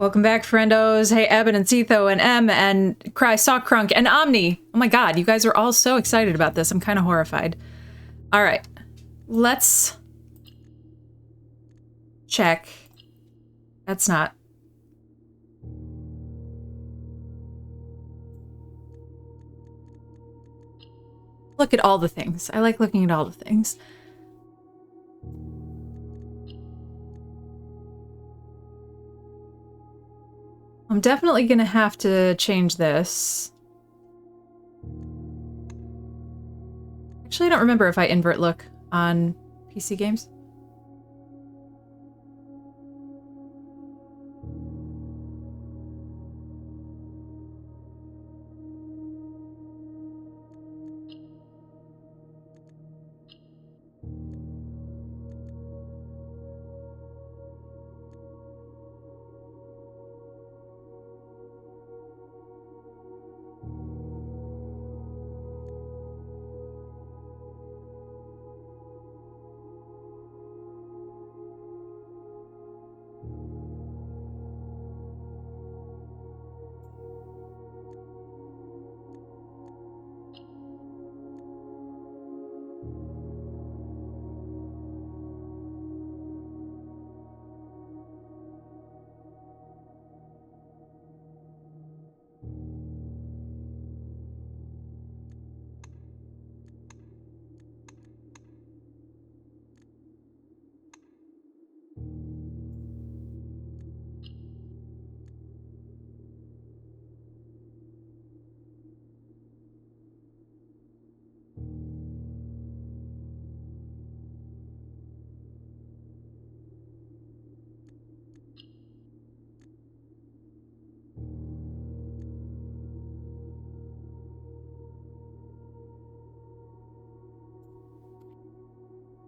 Welcome back, friendos. Hey, Eben and Setho and M and Cry Sock-Crunk and Omni. Oh my god, you guys are all so excited about this. I'm kind of horrified. All right, let's check. That's not. Look at all the things. I like looking at all the things. I'm definitely gonna have to change this. Actually, I don't remember if I invert look on PC games.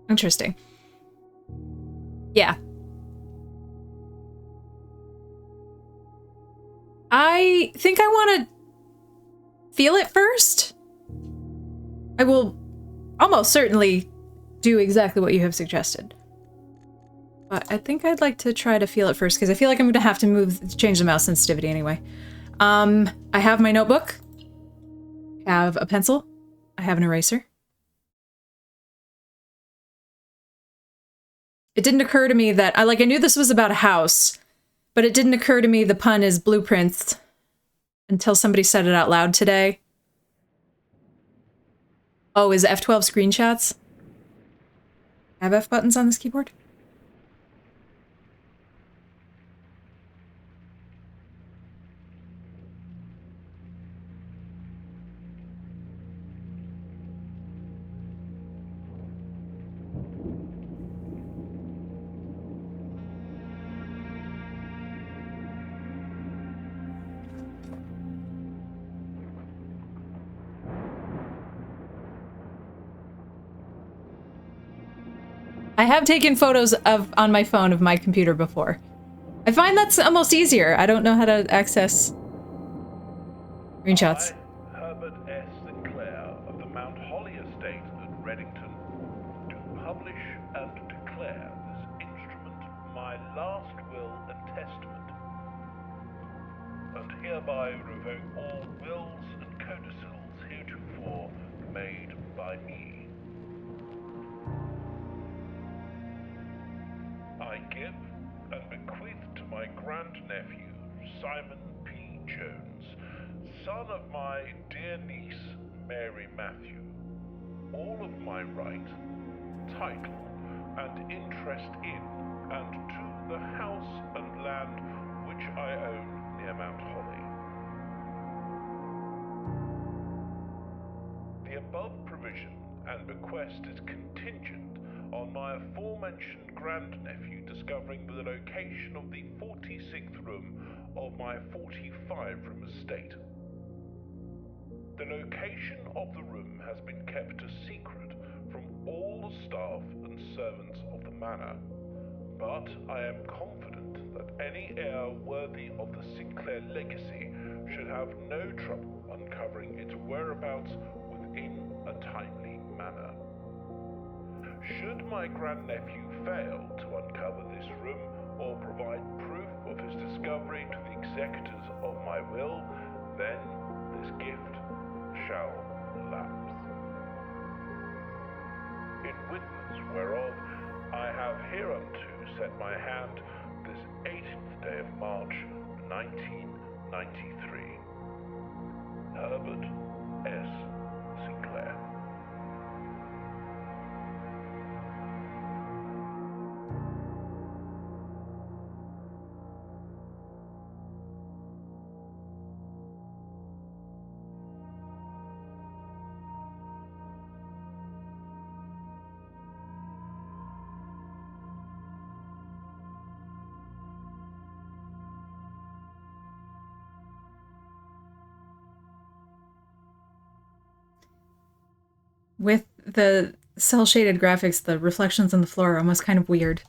Interesting. Yeah. I think I want to feel it first. I will almost certainly do exactly what you have suggested. But I think I'd like to try to feel it first, because I feel like I'm going to have to change the mouse sensitivity anyway. I have my notebook. I have a pencil. I have an eraser. It didn't occur to me that, I knew this was about a house, but it didn't occur to me the pun is blueprints until somebody said it out loud today. Oh, is F12 screenshots? I have F buttons on this keyboard? I have taken photos on my phone of my computer before. I find that's almost easier. I don't know how to access screenshots. I, Herbert S. Sinclair of the Mount Holly Estate at Reddington, do publish and declare this instrument my last will and testament, and hereby revoke all wills and codicils heretofore made by me. I give and bequeath to my grandnephew, Simon P. Jones, son of my dear niece, Mary Matthew, all of my right, title, and interest in and to the house and land which I own near Mount Holly. The above provision and bequest is contingent on my aforementioned grandnephew discovering the location of the 46th room of my 45-room estate. The location of the room has been kept a secret from all the staff and servants of the manor, but I am confident that any heir worthy of the Sinclair legacy should have no trouble uncovering its whereabouts within a timely manner. Should my grandnephew fail to uncover this room or provide proof of his discovery to the executors of my will, then this gift shall lapse. In witness whereof I have hereunto set my hand this 18th day of March, 1993. Herbert S. Sinclair. With the cel-shaded graphics, the reflections on the floor are almost kind of weird.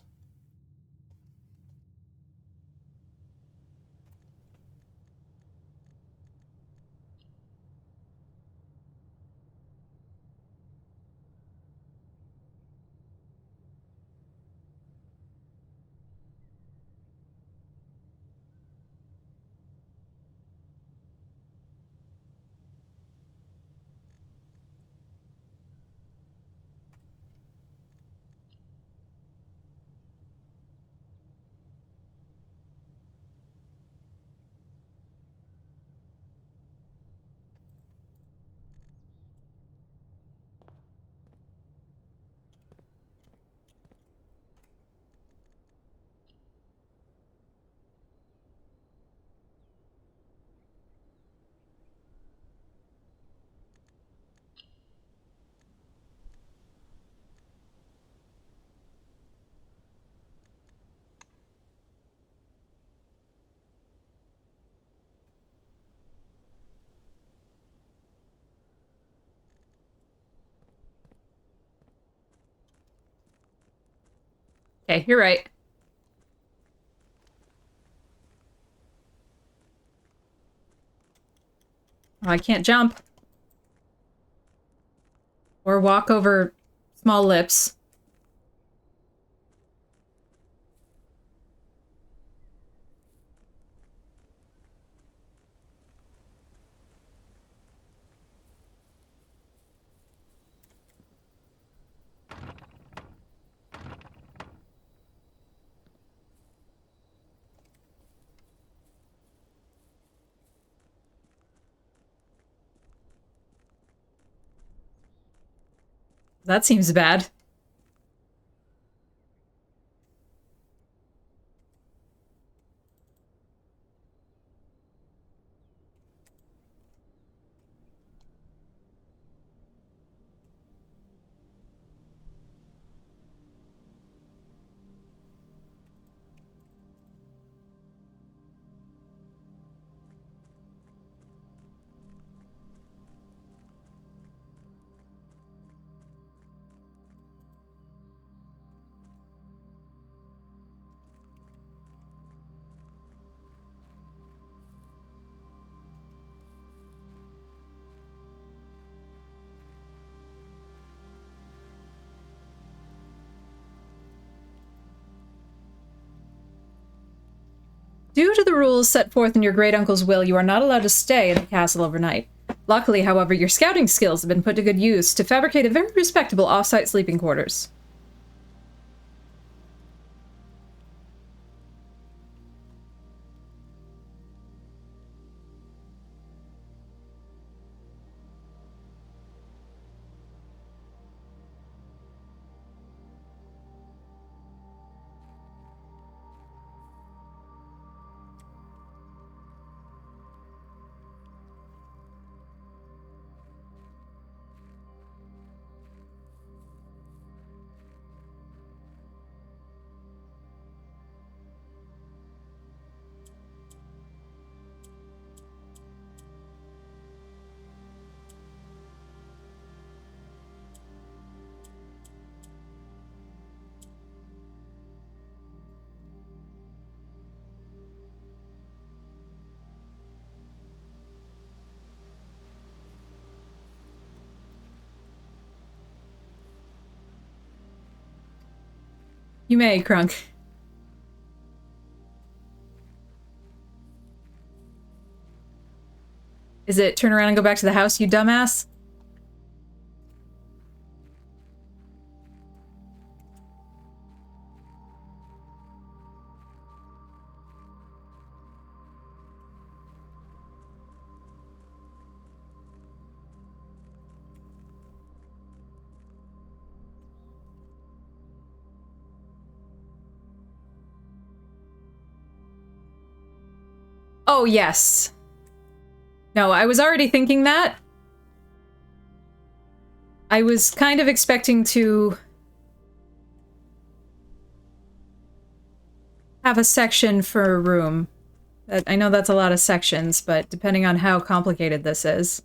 Okay, you're right. Oh, I can't jump. Or walk over small lips. That seems bad. Due to the rules set forth in your great uncle's will, you are not allowed to stay in the castle overnight. Luckily, however, your scouting skills have been put to good use to fabricate a very respectable off-site sleeping quarters. You may, Crunk. Is it turn around and go back to the house, you dumbass? Oh, yes. No, I was already thinking that. I was kind of expecting to have a section for a room. I know that's a lot of sections, but depending on how complicated this is.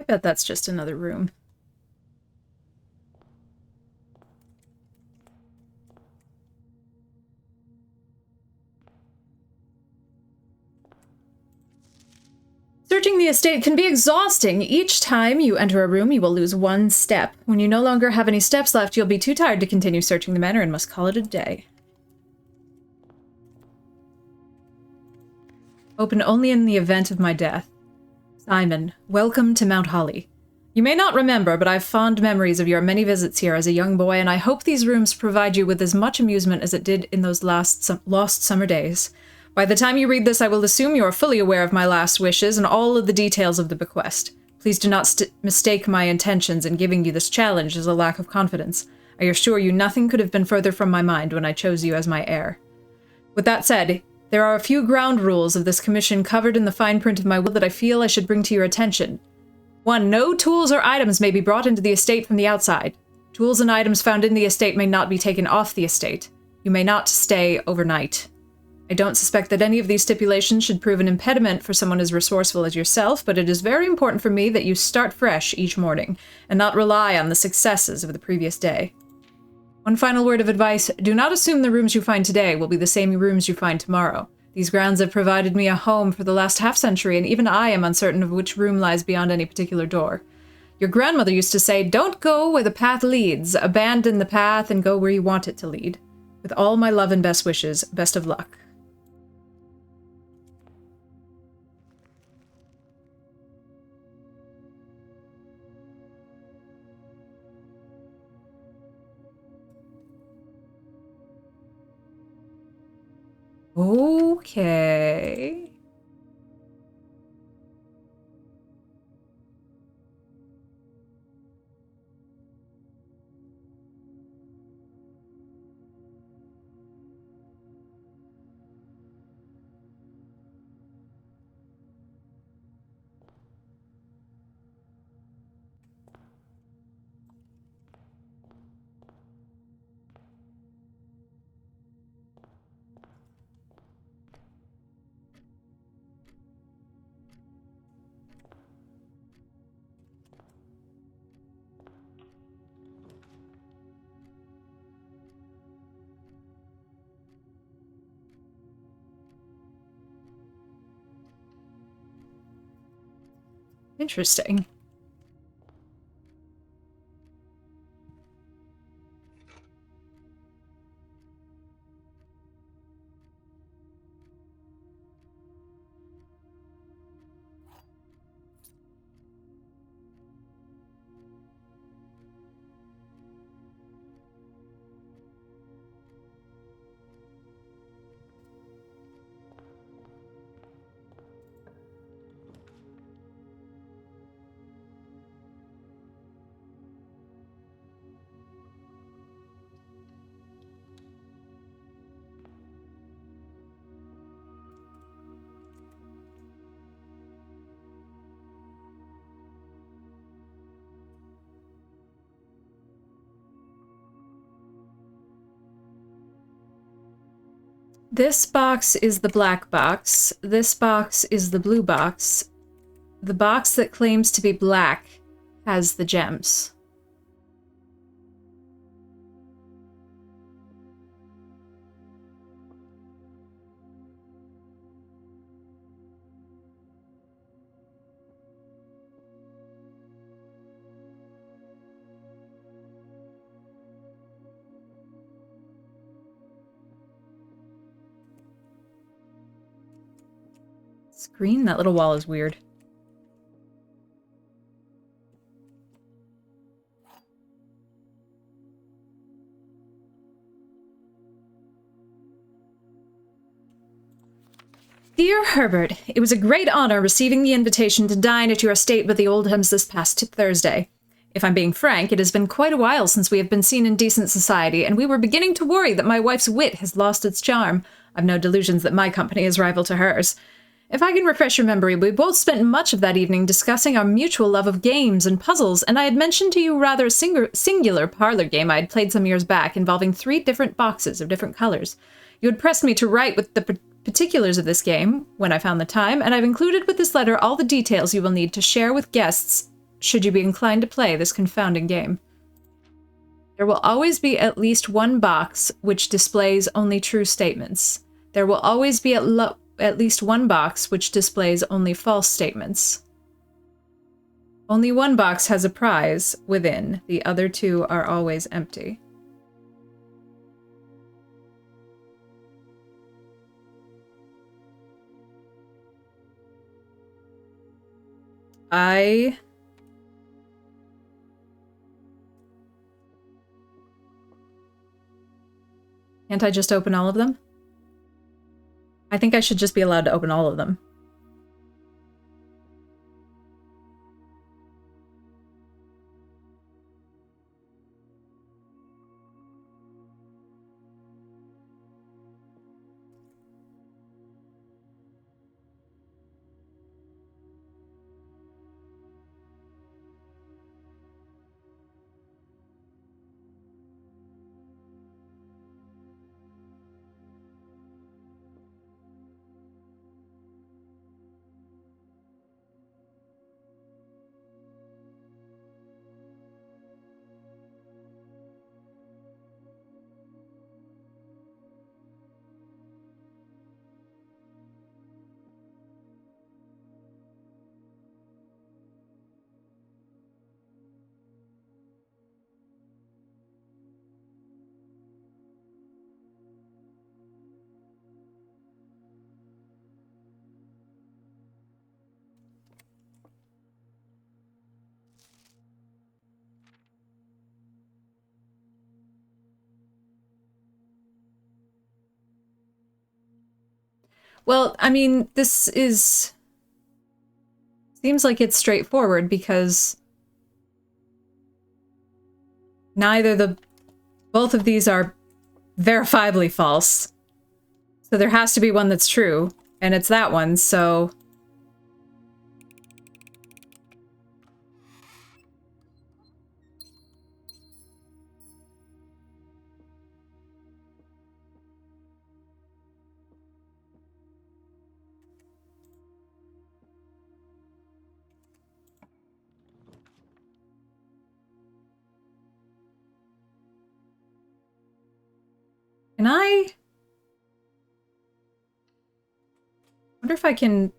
I bet that's just another room. Searching the estate can be exhausting. Each time you enter a room, you will lose 1 step. When you no longer have any steps left, you'll be too tired to continue searching the manor and must call it a day. Open only in the event of my death. Simon, welcome to Mount Holly. You may not remember, but I have fond memories of your many visits here as a young boy, and I hope these rooms provide you with as much amusement as it did in those lost summer days. By the time you read this, I will assume you are fully aware of my last wishes and all of the details of the bequest. Please do not mistake my intentions in giving you this challenge as a lack of confidence. I assure you nothing could have been further from my mind when I chose you as my heir. With that said, there are a few ground rules of this commission covered in the fine print of my will that I feel I should bring to your attention. 1. No tools or items may be brought into the estate from the outside. Tools and items found in the estate may not be taken off the estate. You may not stay overnight. I don't suspect that any of these stipulations should prove an impediment for someone as resourceful as yourself, but it is very important for me that you start fresh each morning, and not rely on the successes of the previous day. One final word of advice, do not assume the rooms you find today will be the same rooms you find tomorrow. These grounds have provided me a home for the last half-century, and even I am uncertain of which room lies beyond any particular door. Your grandmother used to say, don't go where the path leads, abandon the path and go where you want it to lead. With all my love and best wishes, best of luck. Okay. Interesting. This box is the black box. This box is the blue box. The box that claims to be black has the gems. Screen? That little wall is weird. Dear Herbert, it was a great honor receiving the invitation to dine at your estate with the Oldhams this past Thursday. If I'm being frank, it has been quite a while since we have been seen in decent society, and we were beginning to worry that my wife's wit has lost its charm. I've no delusions that my company is rival to hers. If I can refresh your memory, we both spent much of that evening discussing our mutual love of games and puzzles, and I had mentioned to you rather a singular parlor game I had played some years back involving 3 different boxes of different colors. You had pressed me to write with the particulars of this game when I found the time, and I've included with this letter all the details you will need to share with guests should you be inclined to play this confounding game. There will always be at least one box which displays only true statements. There will always be at least one box which displays only false statements. Only one box has a prize within. The other 2 are always empty. Can't I just open all of them? I think I should just be allowed to open all of them. Well, I mean, this is... seems like it's straightforward because both of these are verifiably false. So there has to be one that's true, and it's that one, so... Can I... wonder if I can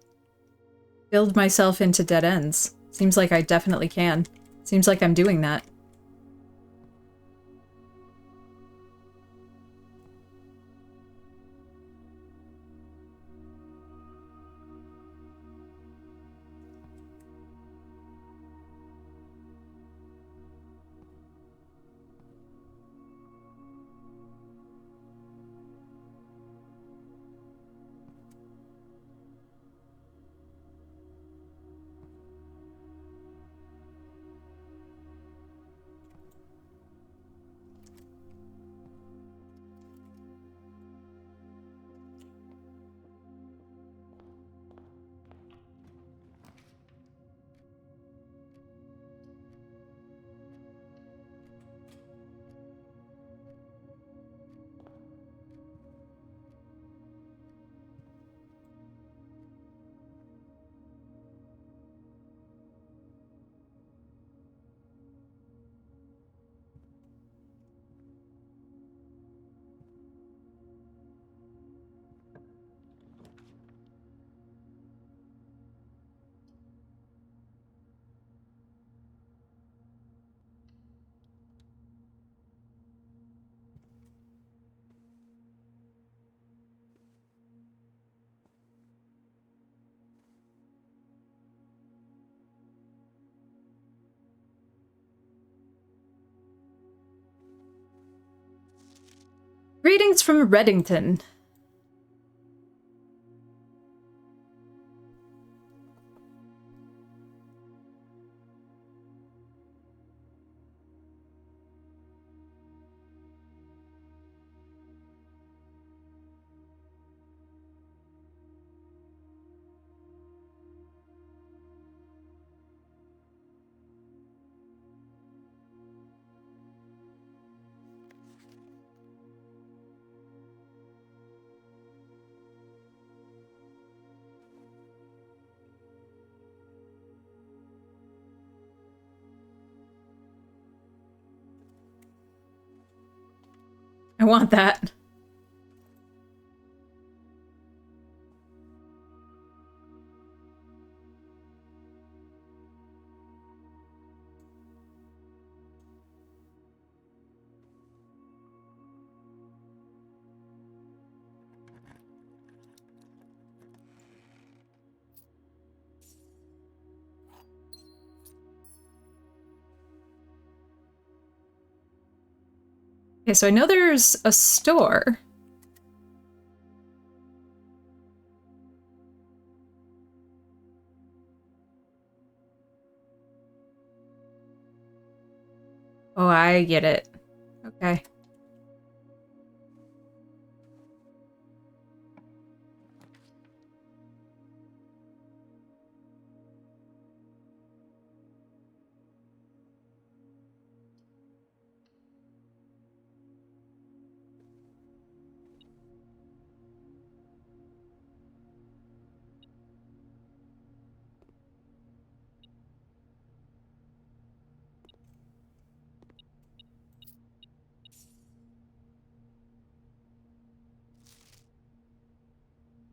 build myself into dead ends. Seems like I definitely can. Seems like I'm doing that. Greetings from Reddington. I want that. Okay, so I know there's a store. Oh, I get it. Okay.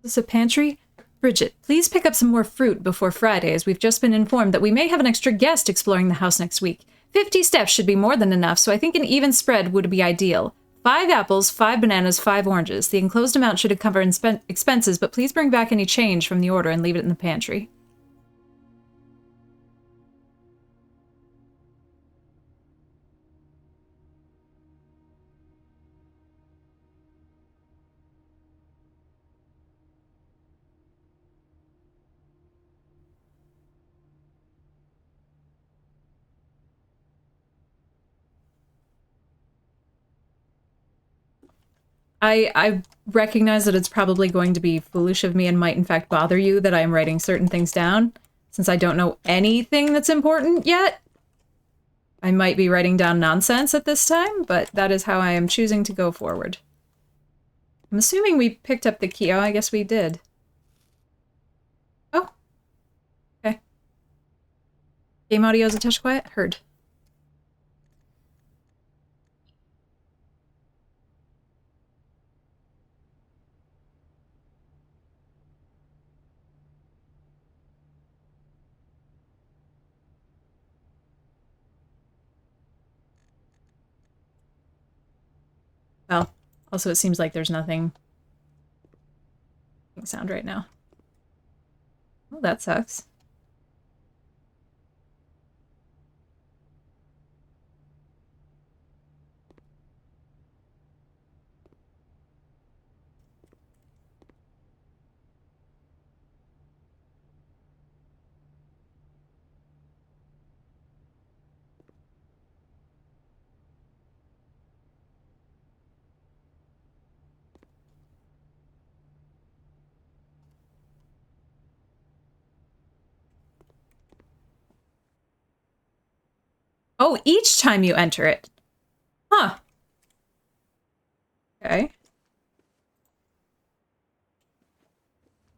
Is this a pantry? Bridget, please pick up some more fruit before Friday, as we've just been informed that we may have an extra guest exploring the house next week. 50 steps should be more than enough, so I think an even spread would be ideal. 5 apples, 5 bananas, 5 oranges. The enclosed amount should cover expenses, but please bring back any change from the order and leave it in the pantry. I recognize that it's probably going to be foolish of me and might in fact bother you that I am writing certain things down, since I don't know anything that's important yet. I might be writing down nonsense at this time, but that is how I am choosing to go forward. I'm assuming we picked up the key. Oh, I guess we did. Oh. Okay. Game audio is a touch quiet? Heard. Well, also it seems like there's nothing sound right now. Oh, that sucks. Oh, each time you enter it. Huh. Okay.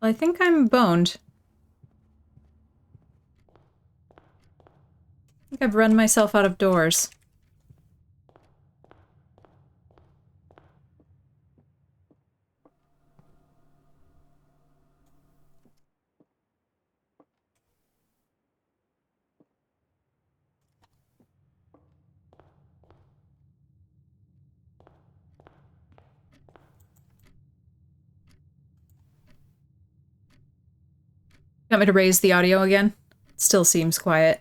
Well, I think I'm boned. I think I've run myself out of doors. Want me to raise the audio again? It still seems quiet.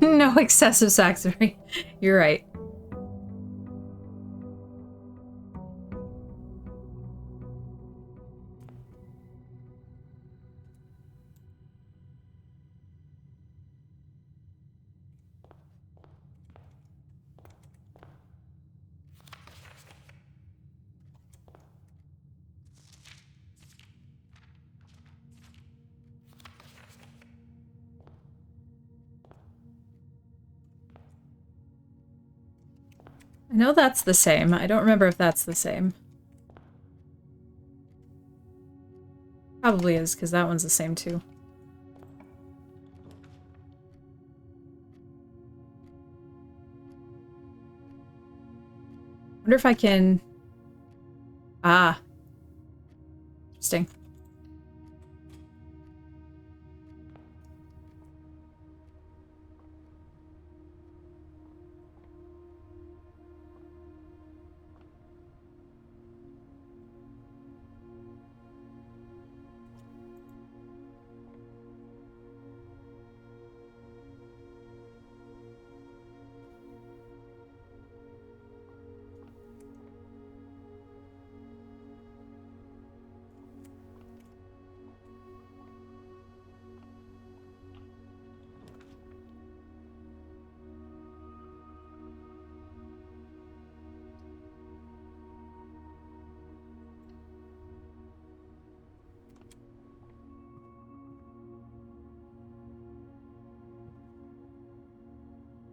No excessive saxophony. You're right. I know that's the same. I don't remember if that's the same. Probably is, because that one's the same too. Wonder if I can... Ah. Interesting.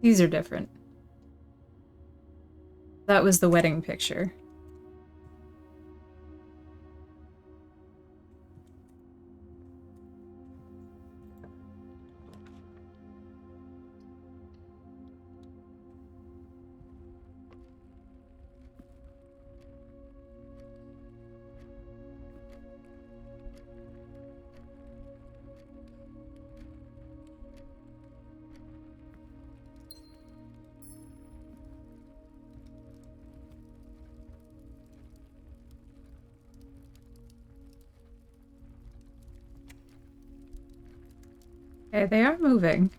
These are different. That was the wedding picture. Okay, they are moving.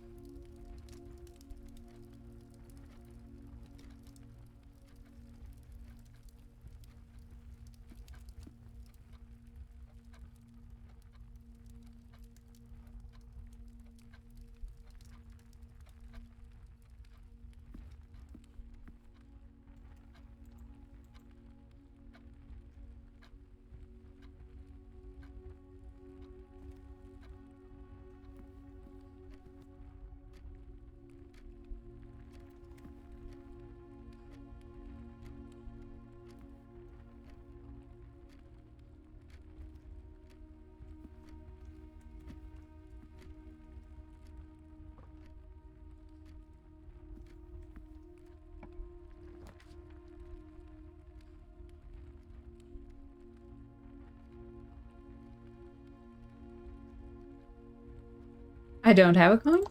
I don't have a coin?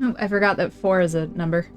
Oh, I forgot that 4 is a number.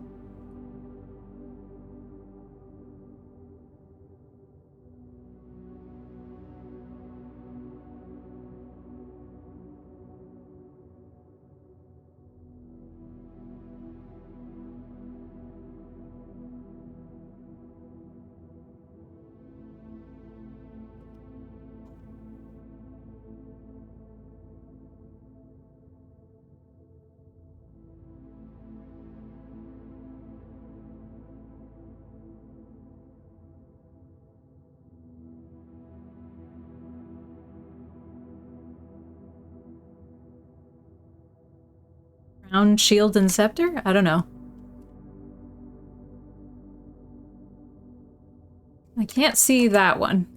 Crown, shield, and scepter? I don't know. I can't see that one.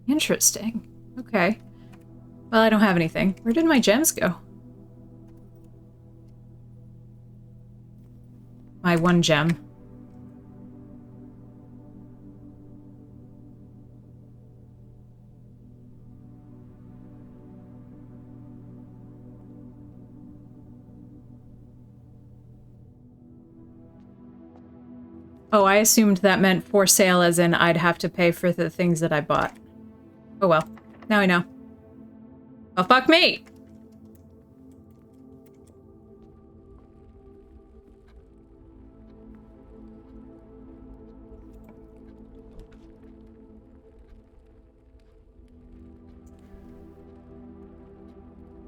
Interesting. Okay. Well, I don't have anything. Where did my gems go? My 1 gem. Oh, I assumed that meant for sale as in I'd have to pay for the things that I bought. Oh well. Now I know. Oh, fuck me!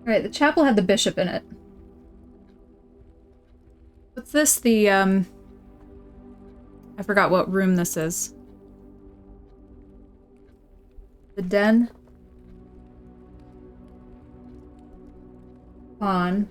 Alright, the chapel had the bishop in it. What's this? The, I forgot what room this is. The den. On.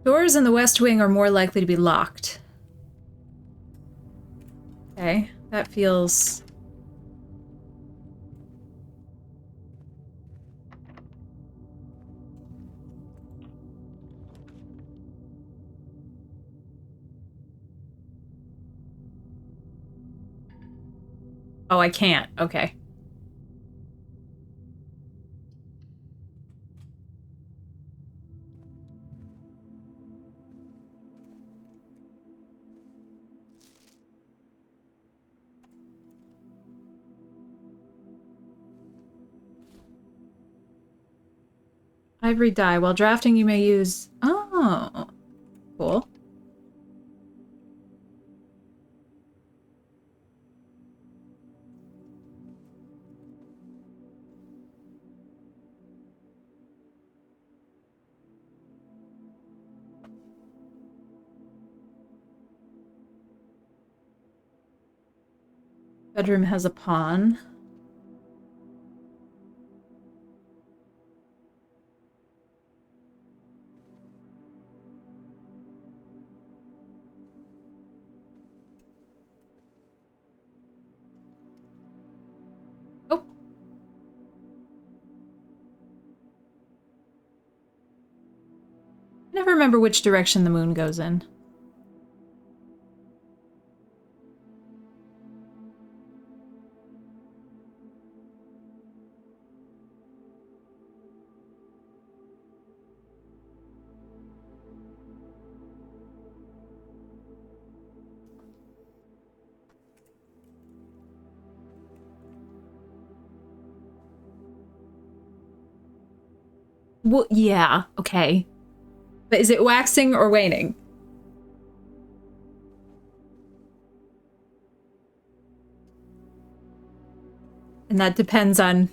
Doors in the west wing are more likely to be locked. Okay, that feels... Oh, I can't. Okay. Ivory dye. While drafting, you may use... Oh. Cool. Bedroom has a pawn. Oh. I never remember which direction the moon goes in. Well, yeah, okay. But is it waxing or waning? And that depends on...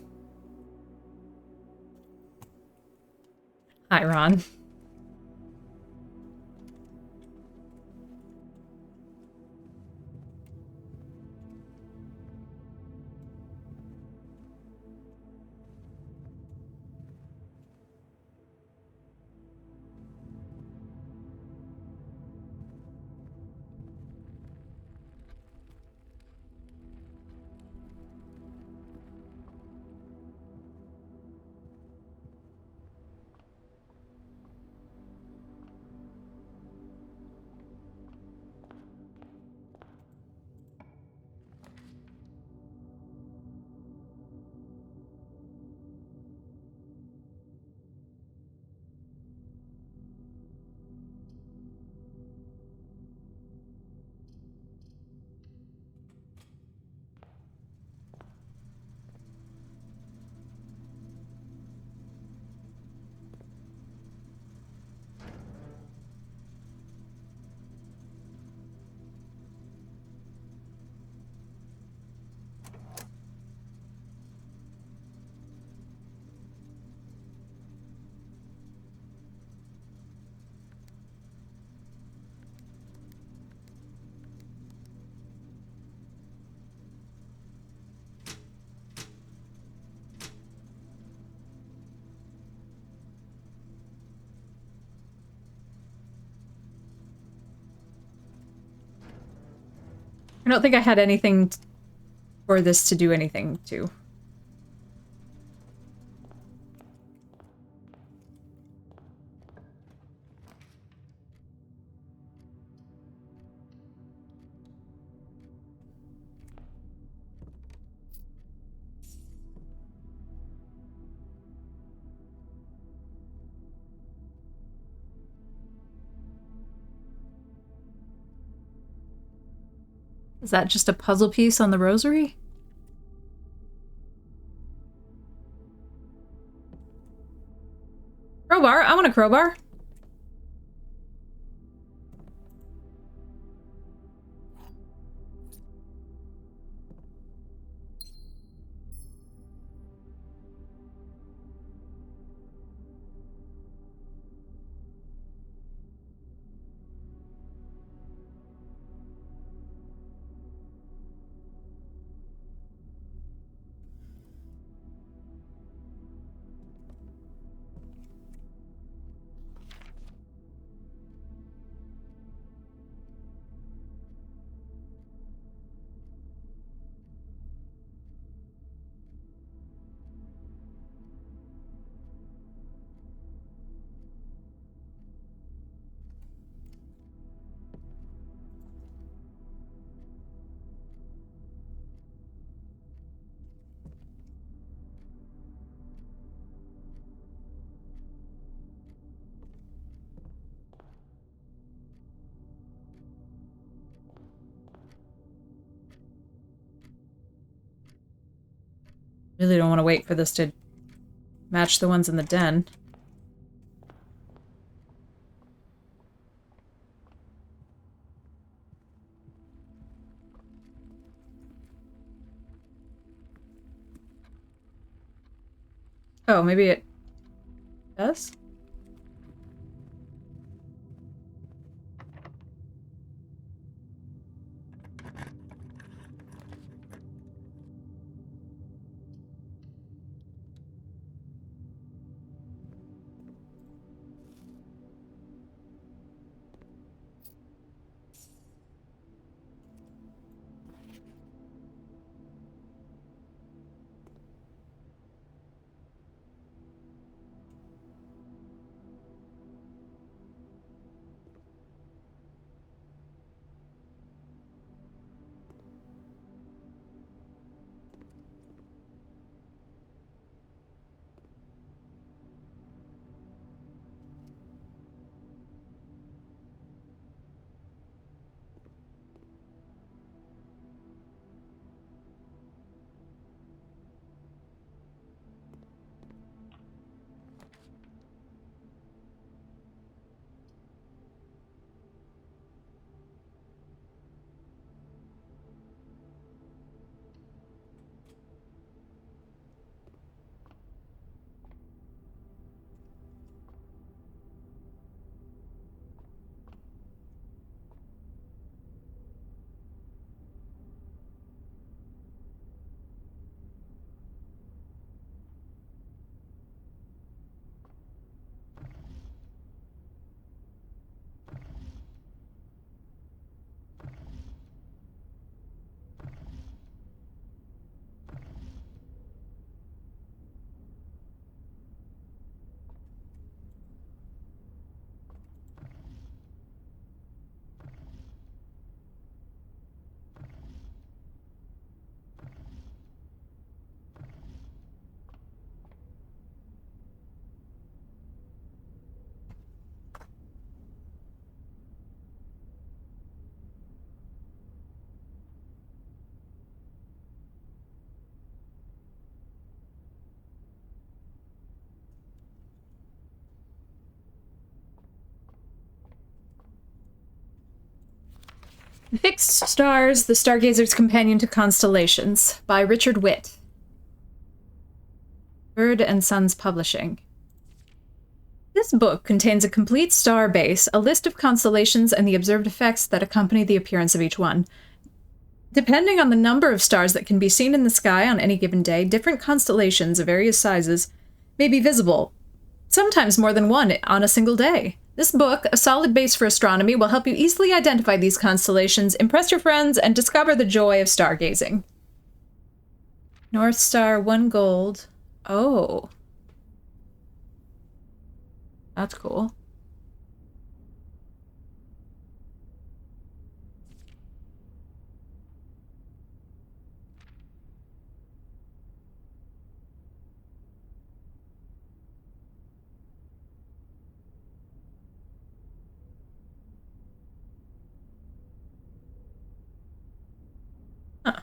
Hi, Ron. I don't think I had anything for this to do anything to. Is that just a puzzle piece on the rosary? Crowbar? I want a crowbar. Really don't want to wait for this to match the ones in the den. Oh, maybe it does? Fixed Stars, The Stargazer's Companion to Constellations by Richard Witt. Bird and Sons Publishing. This book contains a complete star base, a list of constellations, and the observed effects that accompany the appearance of each one. Depending on the number of stars that can be seen in the sky on any given day, different constellations of various sizes may be visible, sometimes more than one on a single day. This book, a solid base for astronomy, will help you easily identify these constellations, impress your friends, and discover the joy of stargazing. North Star, 1 gold. Oh. That's cool. Huh.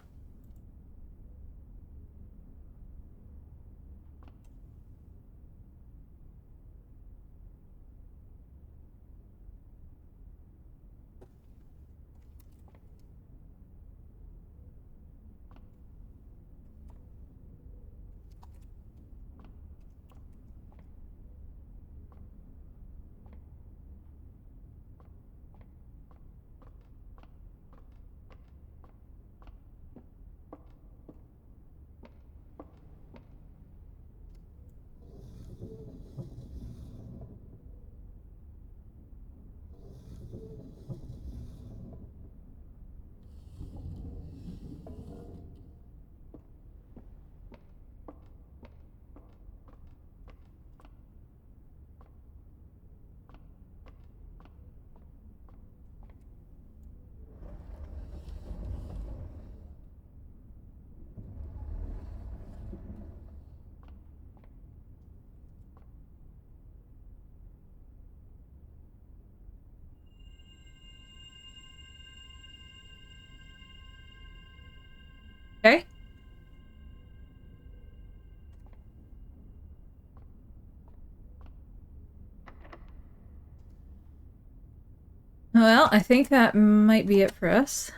Okay. Well, I think that might be it for us.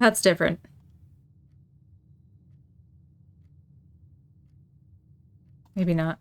That's different. Maybe not.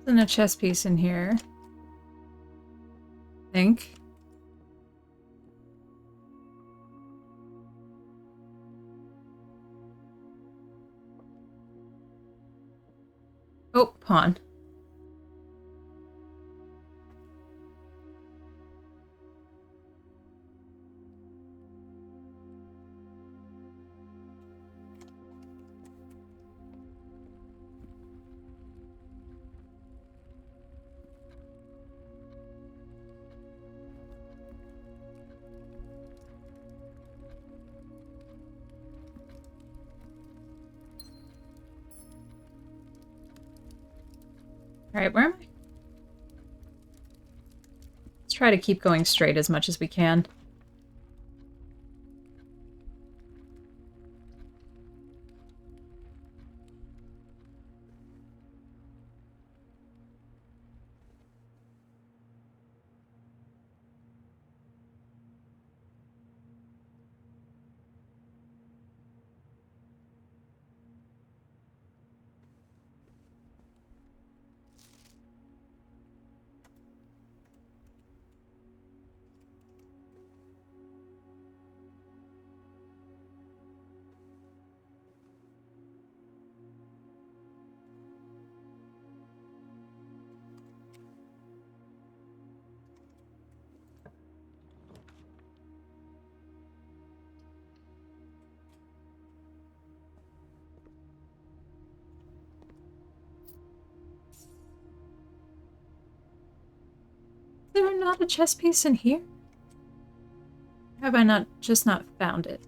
Isn't a chess piece in here. I think. Oh, pawn. Alright, where am I? Let's try to keep going straight as much as we can. Is there not a chess piece in here? Have I not found it?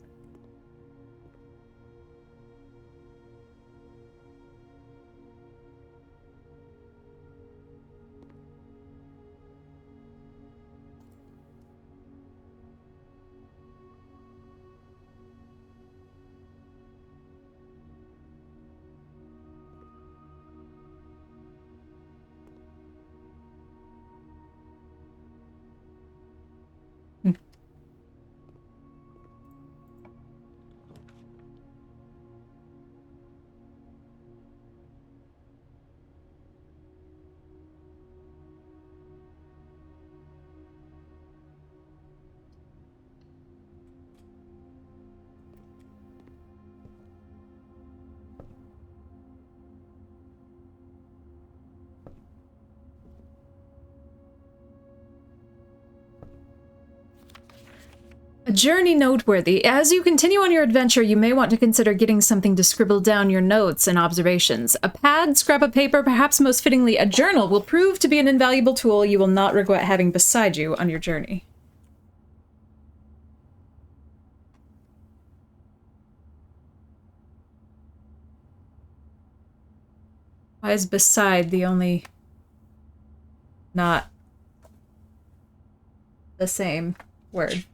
A journey noteworthy. As you continue on your adventure, you may want to consider getting something to scribble down your notes and observations. A pad, scrap of paper, perhaps most fittingly a journal, will prove to be an invaluable tool you will not regret having beside you on your journey. Why is beside the only... not the same word?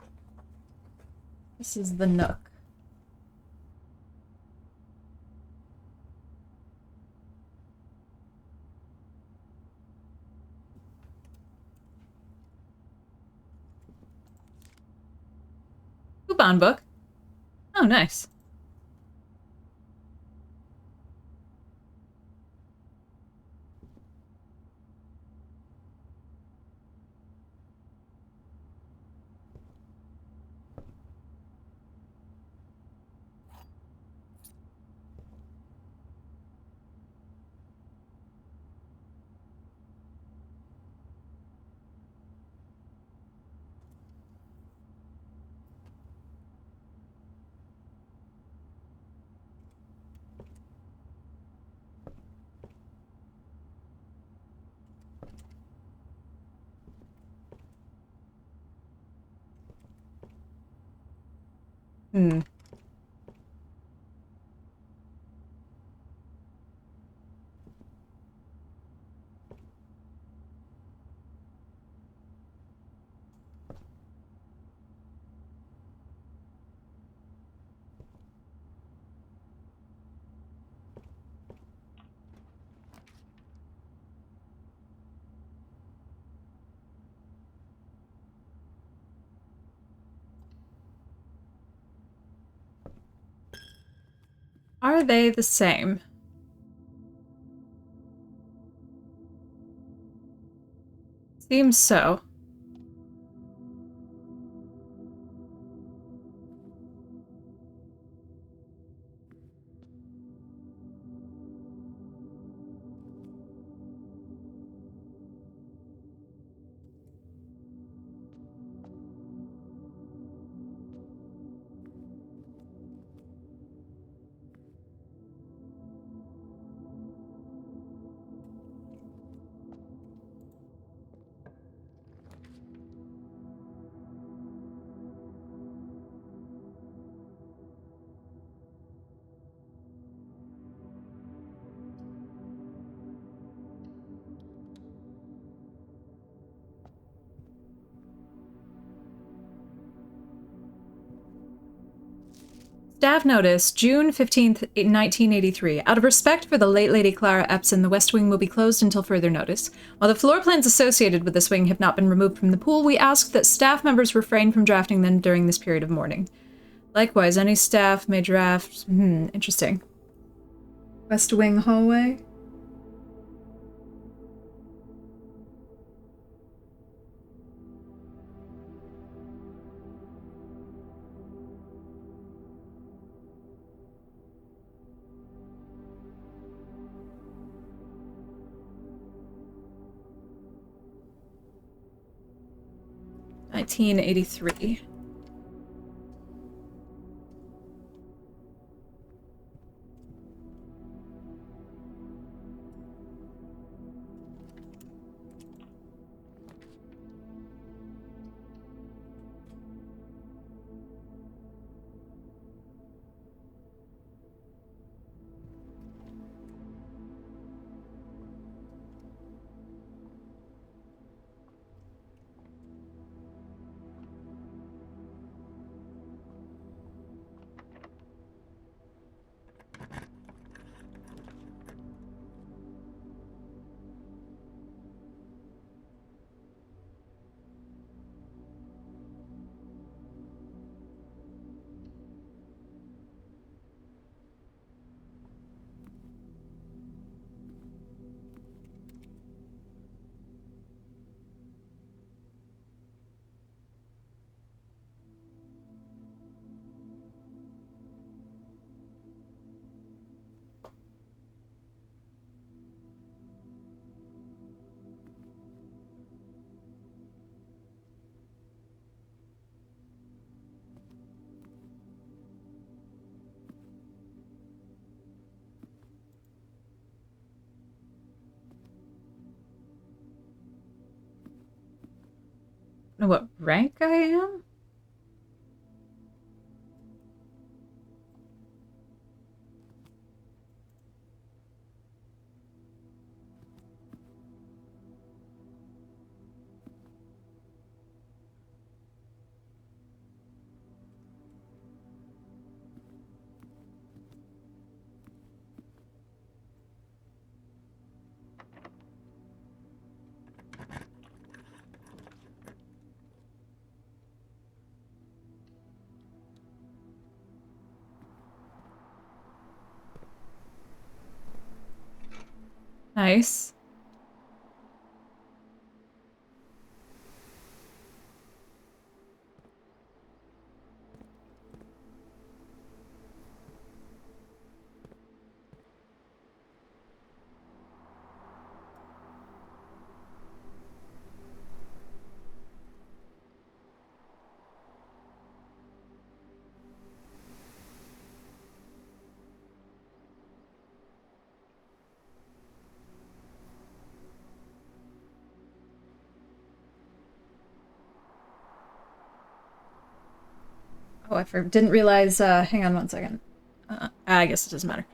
This is the nook. Coupon book. Oh, nice. Hmm. Are they the same? Seems so. Staff notice, June 15th, 1983. Out of respect for the late Lady Clara Epson, the West Wing will be closed until further notice. While the floor plans associated with this wing have not been removed from the pool, we ask that staff members refrain from drafting them during this period of mourning. Likewise, any staff may draft... interesting. West Wing hallway? (1983). Know what rank I am? Nice. Oh, didn't realize, hang on one second. I guess it doesn't matter.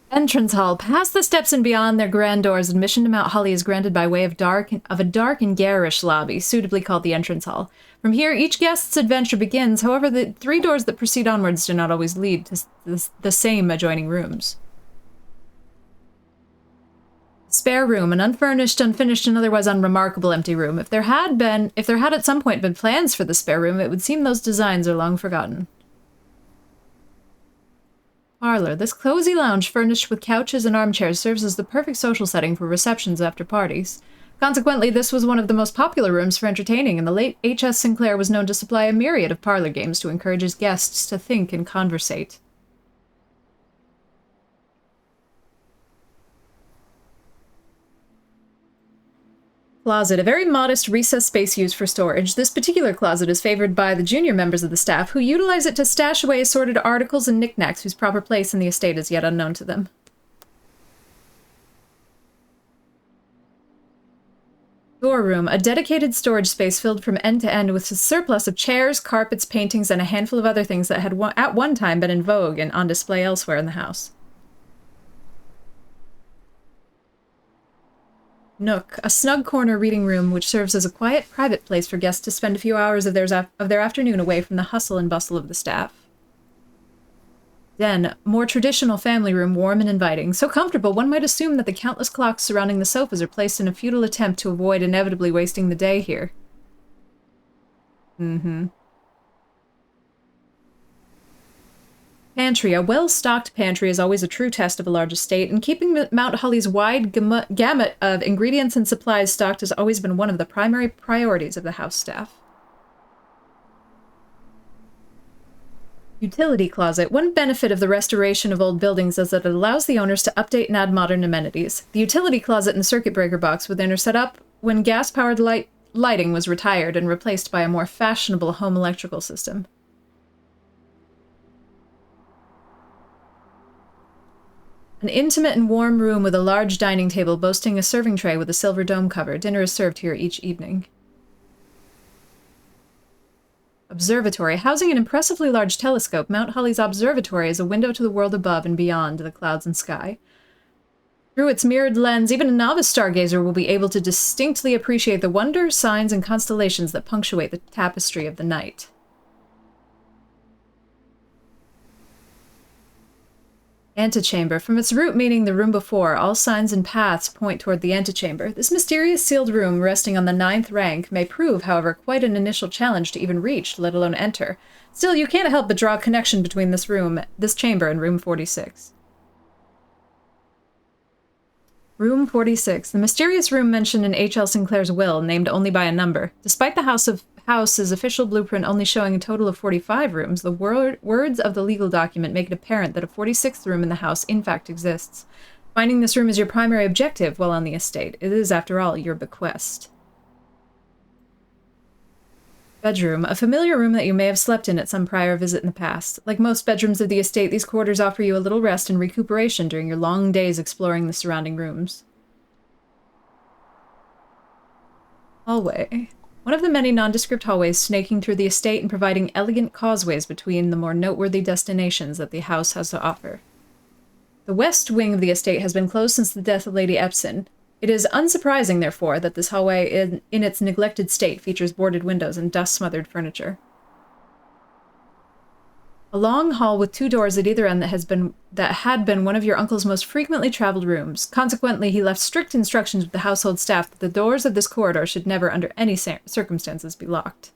Entrance hall. Past the steps and beyond their grand doors, admission to Mount Holly is granted by way of a dark and garish lobby, suitably called the entrance hall. From here, each guest's adventure begins. However, the 3 doors that proceed onwards do not always lead to the same adjoining rooms. Spare room, an unfurnished, unfinished, and otherwise unremarkable empty room. If there had at some point been plans for the spare room, it would seem those designs are long forgotten. Parlor. This cozy lounge furnished with couches and armchairs serves as the perfect social setting for receptions after parties. Consequently, this was one of the most popular rooms for entertaining, and the late H.S. Sinclair was known to supply a myriad of parlor games to encourage his guests to think and conversate. Closet, a very modest recessed space used for storage. This particular closet is favored by the junior members of the staff, who utilize it to stash away assorted articles and knickknacks whose proper place in the estate is yet unknown to them. Storeroom, a dedicated storage space filled from end to end with a surplus of chairs, carpets, paintings, and a handful of other things that had at one time been in vogue and on display elsewhere in the house. Nook, a snug corner reading room which serves as a quiet, private place for guests to spend a few hours of their afternoon away from the hustle and bustle of the staff. Den, more traditional family room, warm and inviting. So comfortable, one might assume that the countless clocks surrounding the sofas are placed in a futile attempt to avoid inevitably wasting the day here. Pantry. A well-stocked pantry is always a true test of a large estate, and keeping Mount Holly's wide gamut of ingredients and supplies stocked has always been one of the primary priorities of the house staff. Utility closet. One benefit of the restoration of old buildings is that it allows the owners to update and add modern amenities. The utility closet and circuit breaker box within are set up when gas-powered lighting was retired and replaced by a more fashionable home electrical system. An intimate and warm room with a large dining table boasting a serving tray with a silver dome cover. Dinner is served here each evening. Observatory. Housing an impressively large telescope, Mount Holly's observatory is a window to the world above and beyond the clouds and sky. Through its mirrored lens, even a novice stargazer will be able to distinctly appreciate the wonders, signs, and constellations that punctuate the tapestry of the night. Antechamber. From its root meaning the room before, all signs and paths point toward the antechamber. This mysterious sealed room, resting on the 9th rank, may prove, however, quite an initial challenge to even reach, let alone enter. Still, you can't help but draw a connection between this chamber, and room 46. Room 46. The mysterious room mentioned in H.L. Sinclair's will, named only by a number. Despite the house's official blueprint only showing a total of 45 rooms, the words of the legal document make it apparent that a 46th room in the house in fact exists. Finding this room is your primary objective while on the estate. It is, after all, your bequest. Bedroom. A familiar room that you may have slept in at some prior visit in the past. Like most bedrooms of the estate, these quarters offer you a little rest and recuperation during your long days exploring the surrounding rooms. Hallway. One of the many nondescript hallways snaking through the estate and providing elegant causeways between the more noteworthy destinations that the house has to offer. The west wing of the estate has been closed since the death of Lady Epson. It is unsurprising, therefore, that this hallway in its neglected state features boarded windows and dust-smothered furniture. A long hall with 2 doors at either end that had been one of your uncle's most frequently traveled rooms. Consequently, he left strict instructions with the household staff that the doors of this corridor should never, under any circumstances, be locked.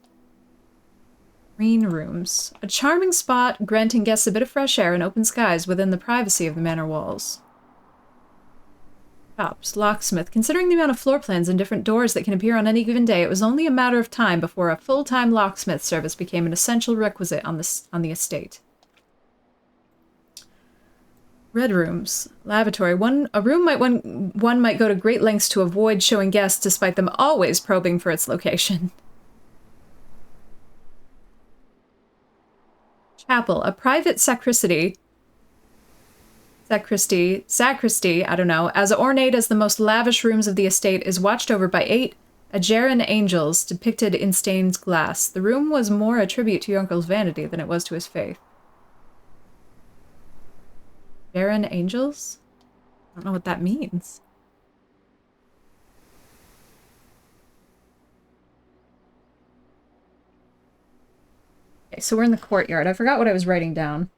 Green rooms. A charming spot, granting guests a bit of fresh air and open skies within the privacy of the manor walls. Shops. Locksmith. Considering the amount of floor plans and different doors that can appear on any given day, it was only a matter of time before a full-time locksmith service became an essential requisite on the estate. Red rooms. Lavatory. One might go to great lengths to avoid showing guests, despite them always probing for its location. Chapel. A private sacristy, I don't know, as ornate as the most lavish rooms of the estate, is watched over by 8 Aegeran angels depicted in stained glass. The room was more a tribute to your uncle's vanity than it was to his faith. Aegeran angels? I don't know what that means. Okay, so we're in the courtyard. I forgot what I was writing down.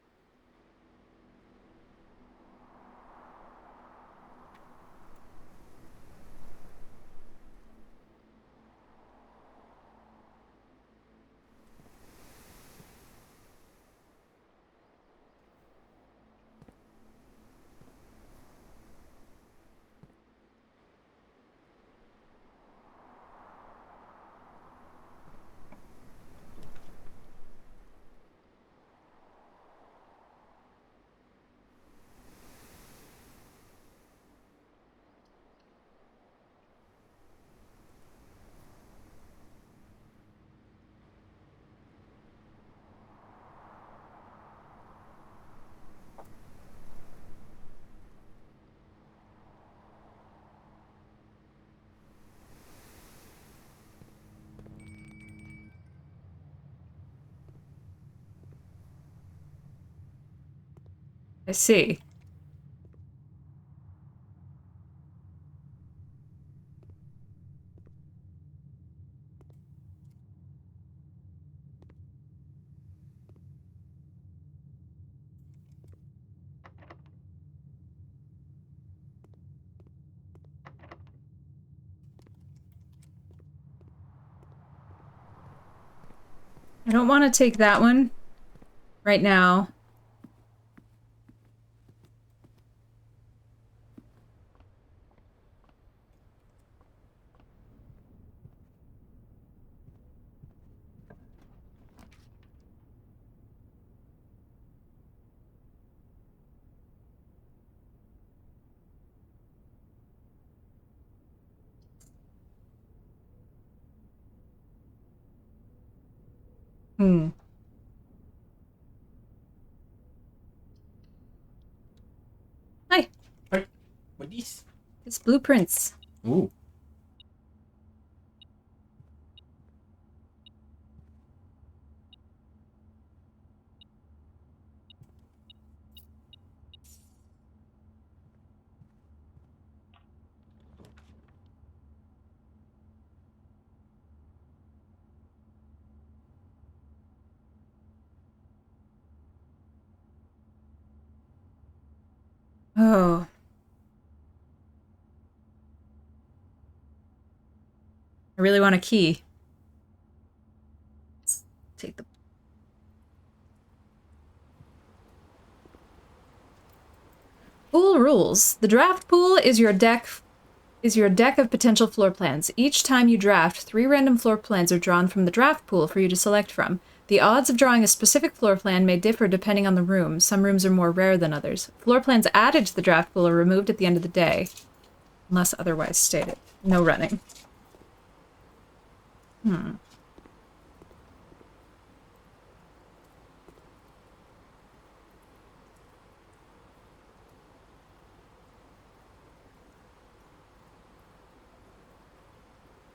I see. I don't want to take that one right now. Hmm. Hi. Hi. What is? It's blueprints. Ooh. Oh. I really want a key. Let's take the... Pool rules. The draft pool is your deck of potential floor plans. Each time you draft, 3 random floor plans are drawn from the draft pool for you to select from. The odds of drawing a specific floor plan may differ depending on the room. Some rooms are more rare than others. Floor plans added to the draft pool are removed at the end of the day, unless otherwise stated. No running.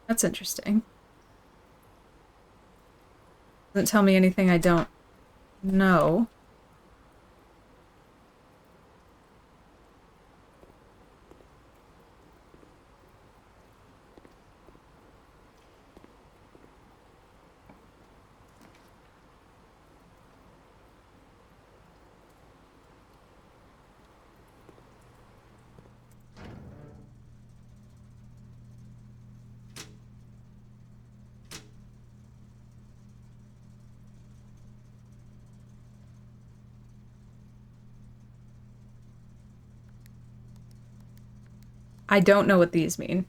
That's interesting. Doesn't tell me anything I don't know. I don't know what these mean.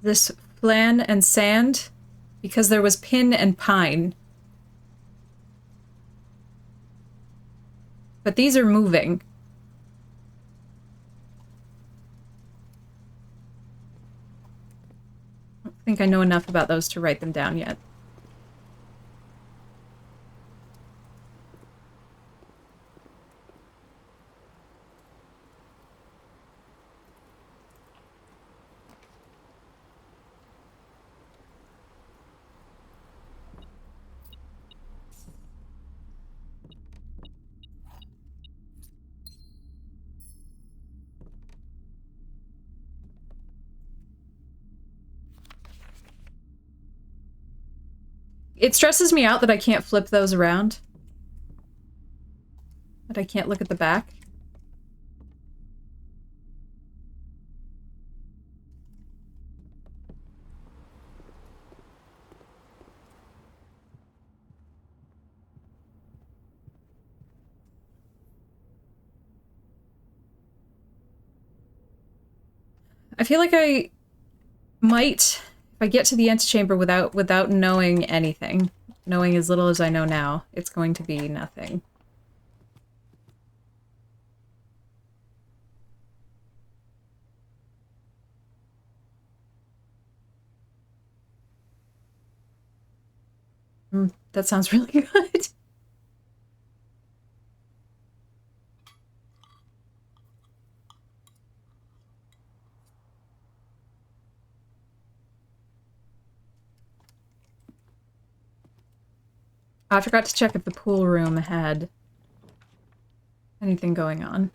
This flan and sand, because there was pin and pine. But these are moving. I don't think I know enough about those to write them down yet. It stresses me out that I can't flip those around. That I can't look at the back. I feel like I might, if I get to the antechamber without knowing anything, knowing as little as I know now, it's going to be nothing. That sounds really good. I forgot to check if the pool room had anything going on.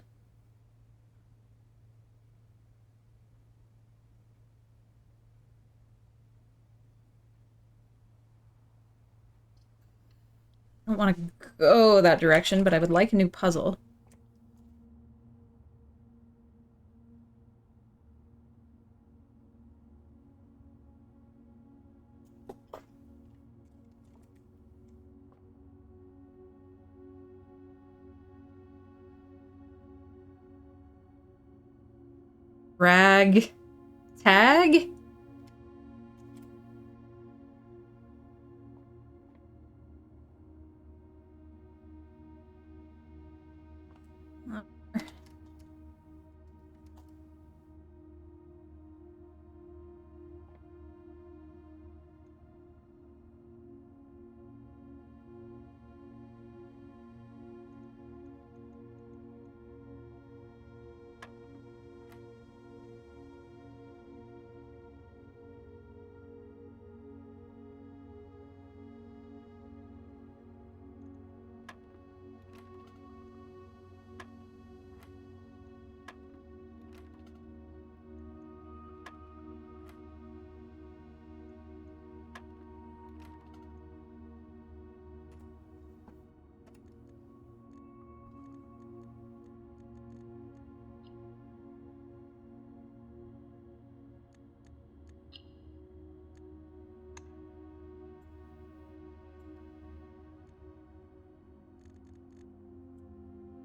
I don't want to go that direction, but I would like a new puzzle. Rag tag?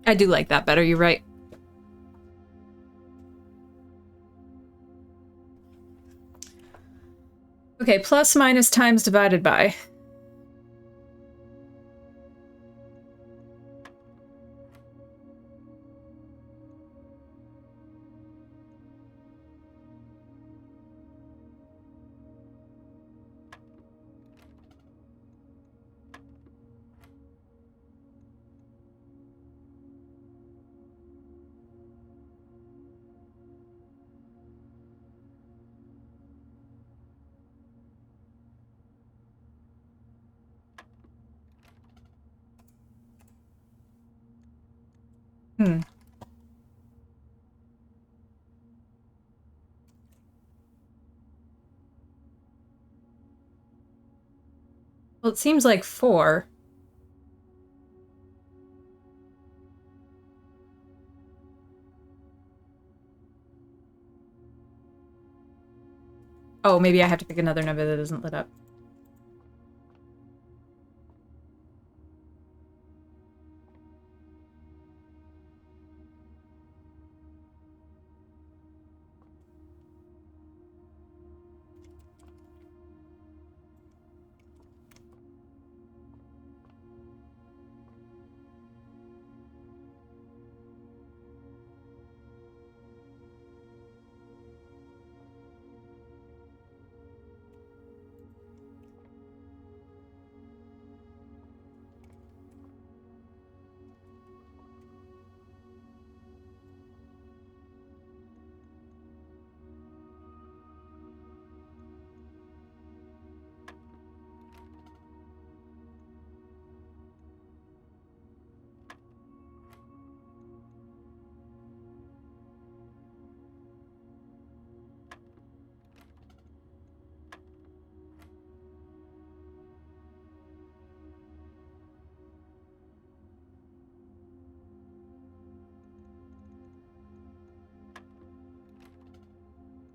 I do like that better, you're right. Okay, plus minus times divided by. Hmm. Well, it seems like 4. Oh, maybe I have to pick another number that isn't lit up.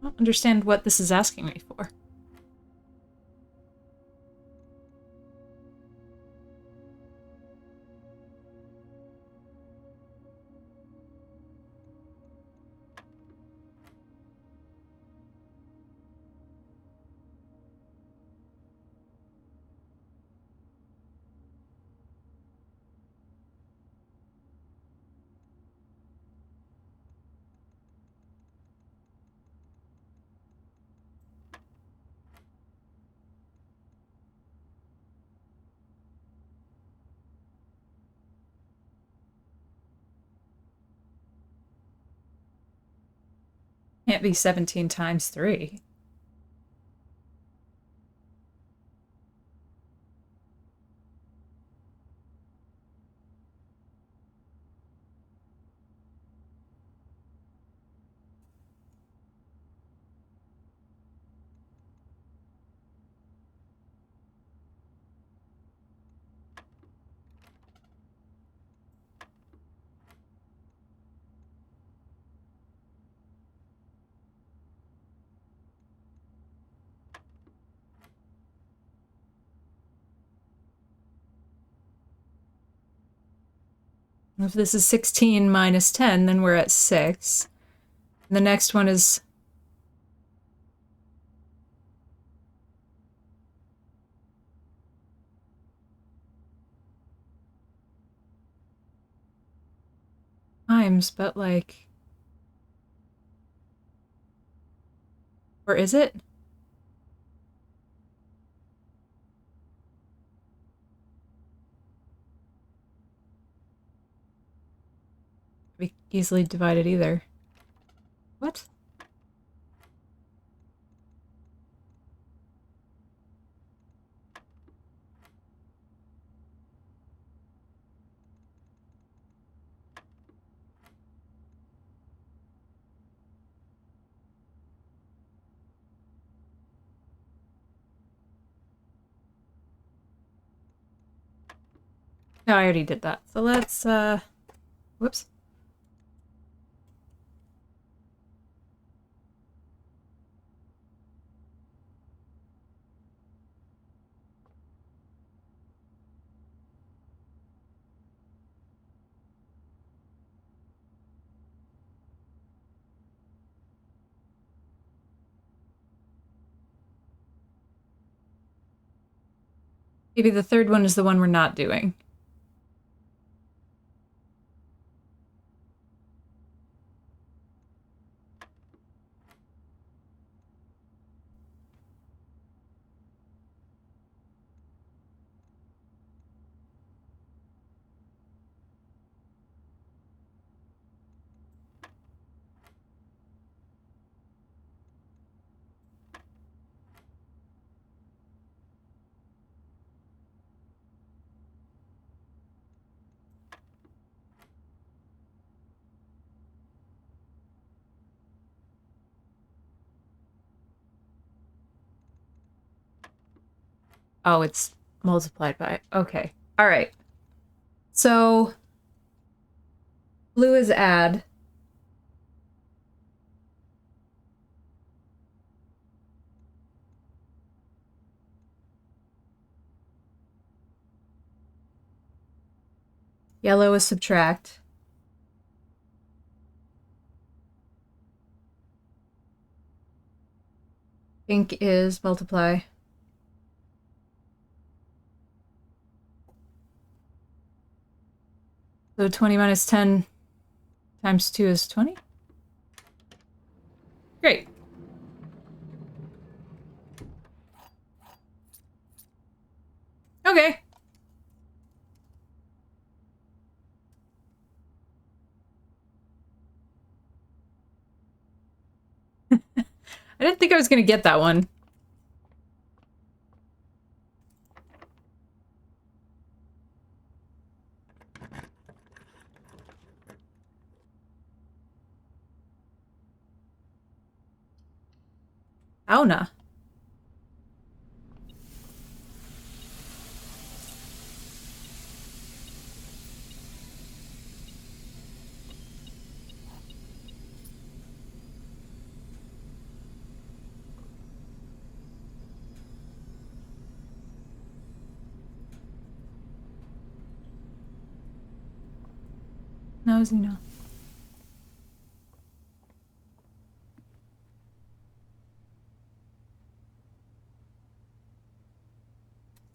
I don't understand what this is asking me for. Can't be 17 times 3. If this is 16 minus 10, then we're at 6. And the next one is... times, but like... Or is it? We easily divided either. What? No, I already did that. So let's, whoops. Maybe the third one is the one we're not doing. Oh, it's multiplied by... Okay. All right. So... blue is add. Yellow is subtract. Pink is multiply. So 20 minus 10 times 2 is 20? Great. Okay. I didn't think I was gonna get that one. Auna. No, Xeno.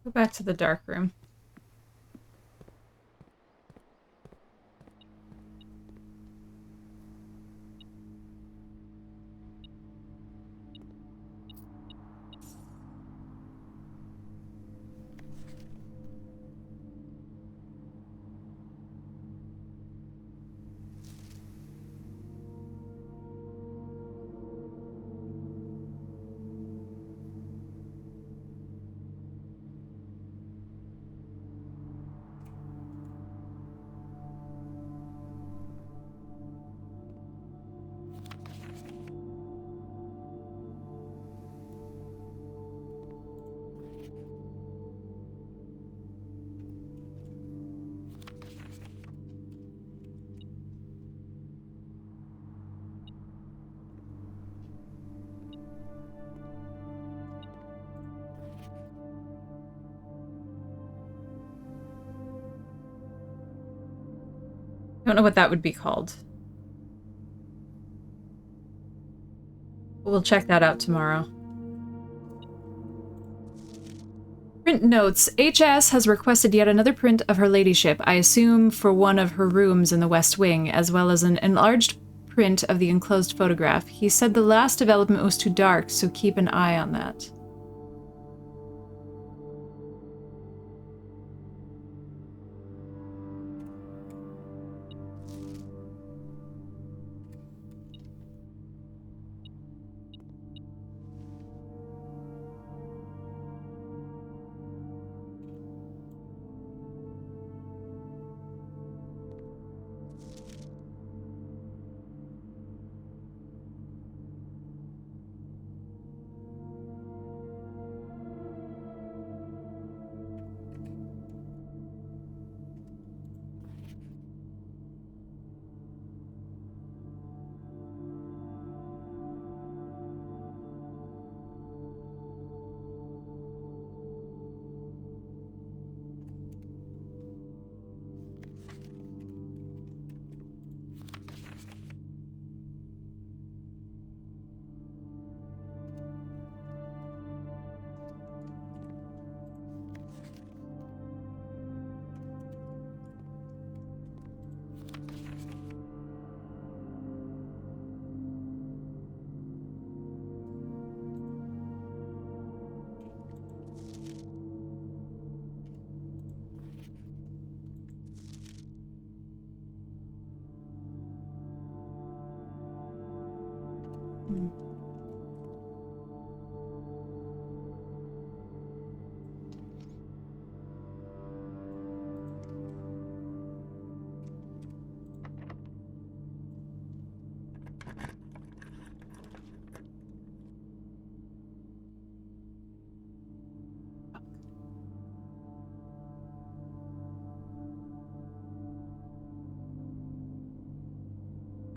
Go back to the dark room. Don't know what that would be called. We'll check that out tomorrow. Print notes. HS has requested yet another print of her ladyship, I assume for one of her rooms in the West Wing, as well as an enlarged print of the enclosed photograph. He said the last development was too dark, so keep an eye on that.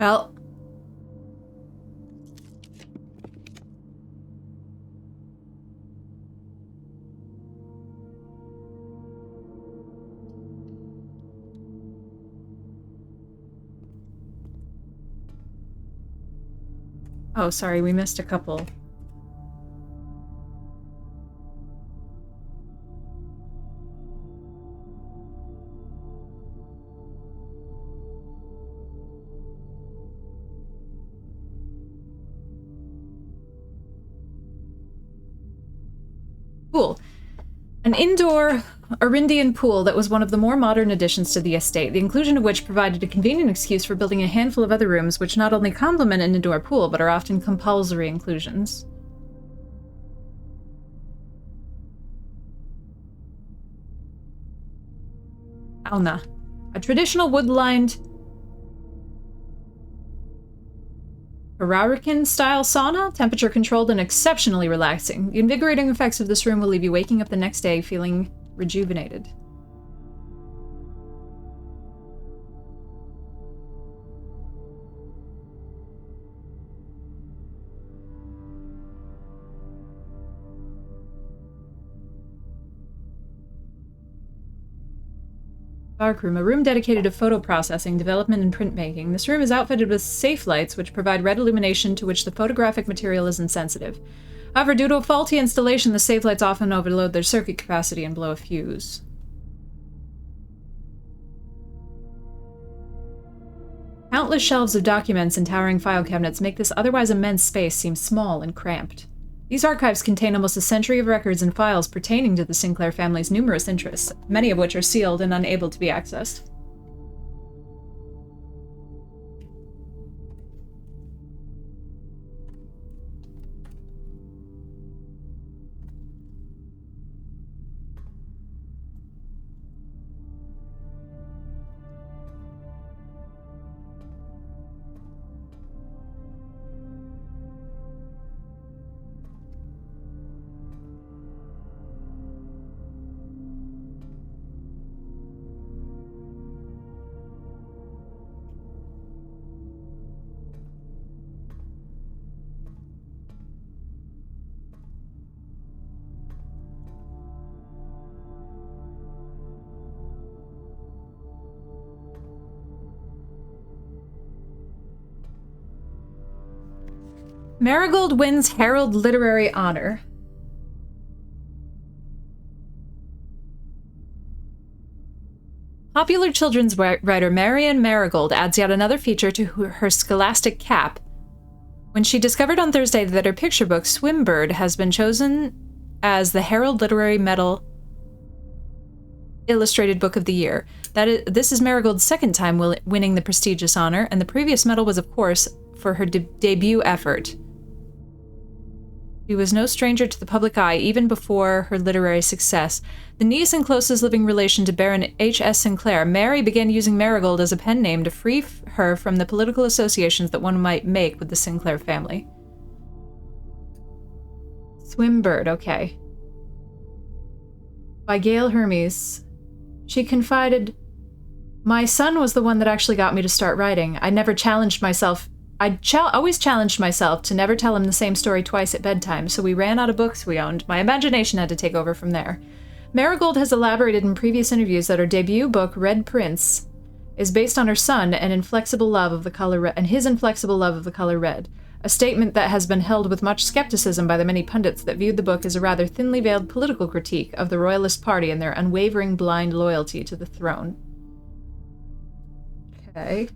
Well, oh, sorry, we missed a couple. Cool. An indoor Arindian pool that was one of the more modern additions to the estate, the inclusion of which provided a convenient excuse for building a handful of other rooms which not only complement an indoor pool, but are often compulsory inclusions. Sauna. A traditional wood-lined Araucan-style sauna, temperature-controlled and exceptionally relaxing. The invigorating effects of this room will leave you waking up the next day feeling rejuvenated. Darkroom, a room dedicated to photo processing, development, and printmaking. This room is outfitted with safe lights, which provide red illumination to which the photographic material is insensitive. However, due to a faulty installation, the safe lights often overload their circuit capacity and blow a fuse. Countless shelves of documents and towering file cabinets make this otherwise immense space seem small and cramped. These archives contain almost a century of records and files pertaining to the Sinclair family's numerous interests, many of which are sealed and unable to be accessed. Marigold wins Herald Literary Honor. Popular children's writer Marian Marigold adds yet another feature to her scholastic cap when she discovered on Thursday that her picture book, Swimbird, has been chosen as the Herald Literary Medal Illustrated Book of the Year. This is Marigold's second time winning the prestigious honor, and the previous medal was, of course, for her debut effort. She was no stranger to the public eye even before her literary success. The niece and closest living relation to Baron H.S. Sinclair, Mary began using Marigold as a pen name to free her from the political associations that one might make with the Sinclair family. Swimbird, okay. By Gail Hermes. She confided, "My son was the one that actually got me to start writing. I never challenged myself. Always challenged myself to never tell him the same story twice at bedtime, so we ran out of books we owned. My imagination had to take over from there." Marigold has elaborated in previous interviews that her debut book, Red Prince, is based on her son and his inflexible love of the color red, a statement that has been held with much skepticism by the many pundits that viewed the book as a rather thinly veiled political critique of the Royalist Party and their unwavering blind loyalty to the throne. Okay.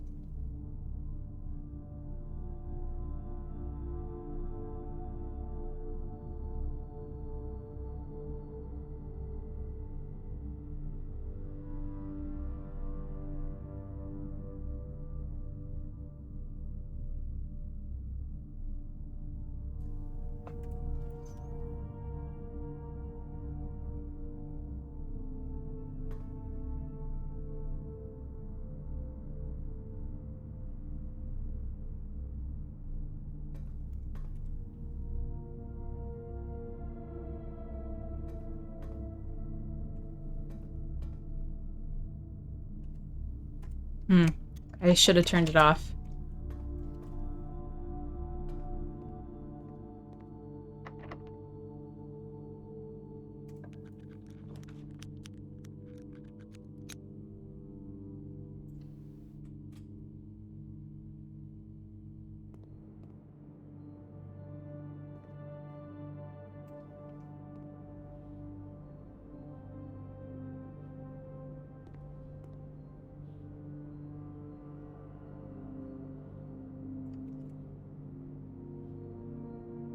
I should have turned it off.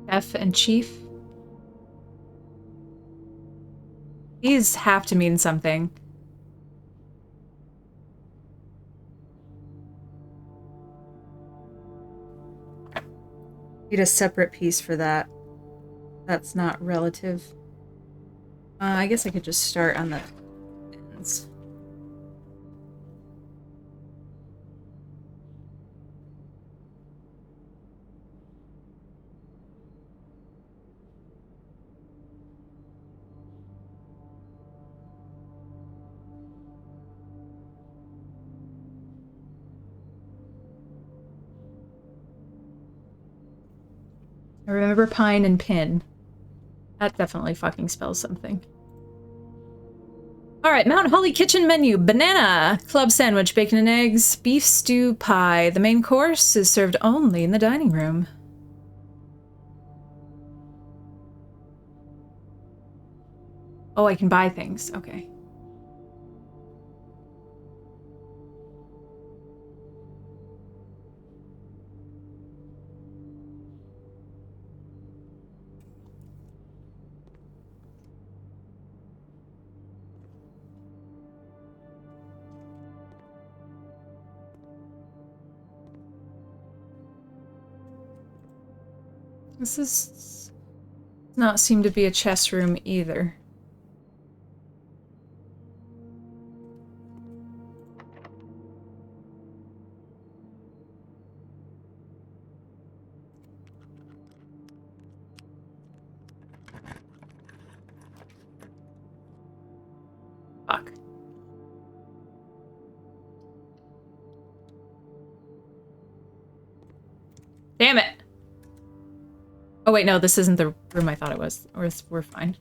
F and Chief. These have to mean something. Need a separate piece for that. That's not relative. I guess I could just start on the ends. I remember pine and pin. That definitely fucking spells something. Alright, Mount Holly kitchen menu. Banana, club sandwich, bacon and eggs, beef stew pie. The main course is served only in the dining room. Oh, I can buy things. Okay. This does not seem to be a chess room either. Fuck. Damn it! Oh wait, no, this isn't the room I thought it was. We're fine.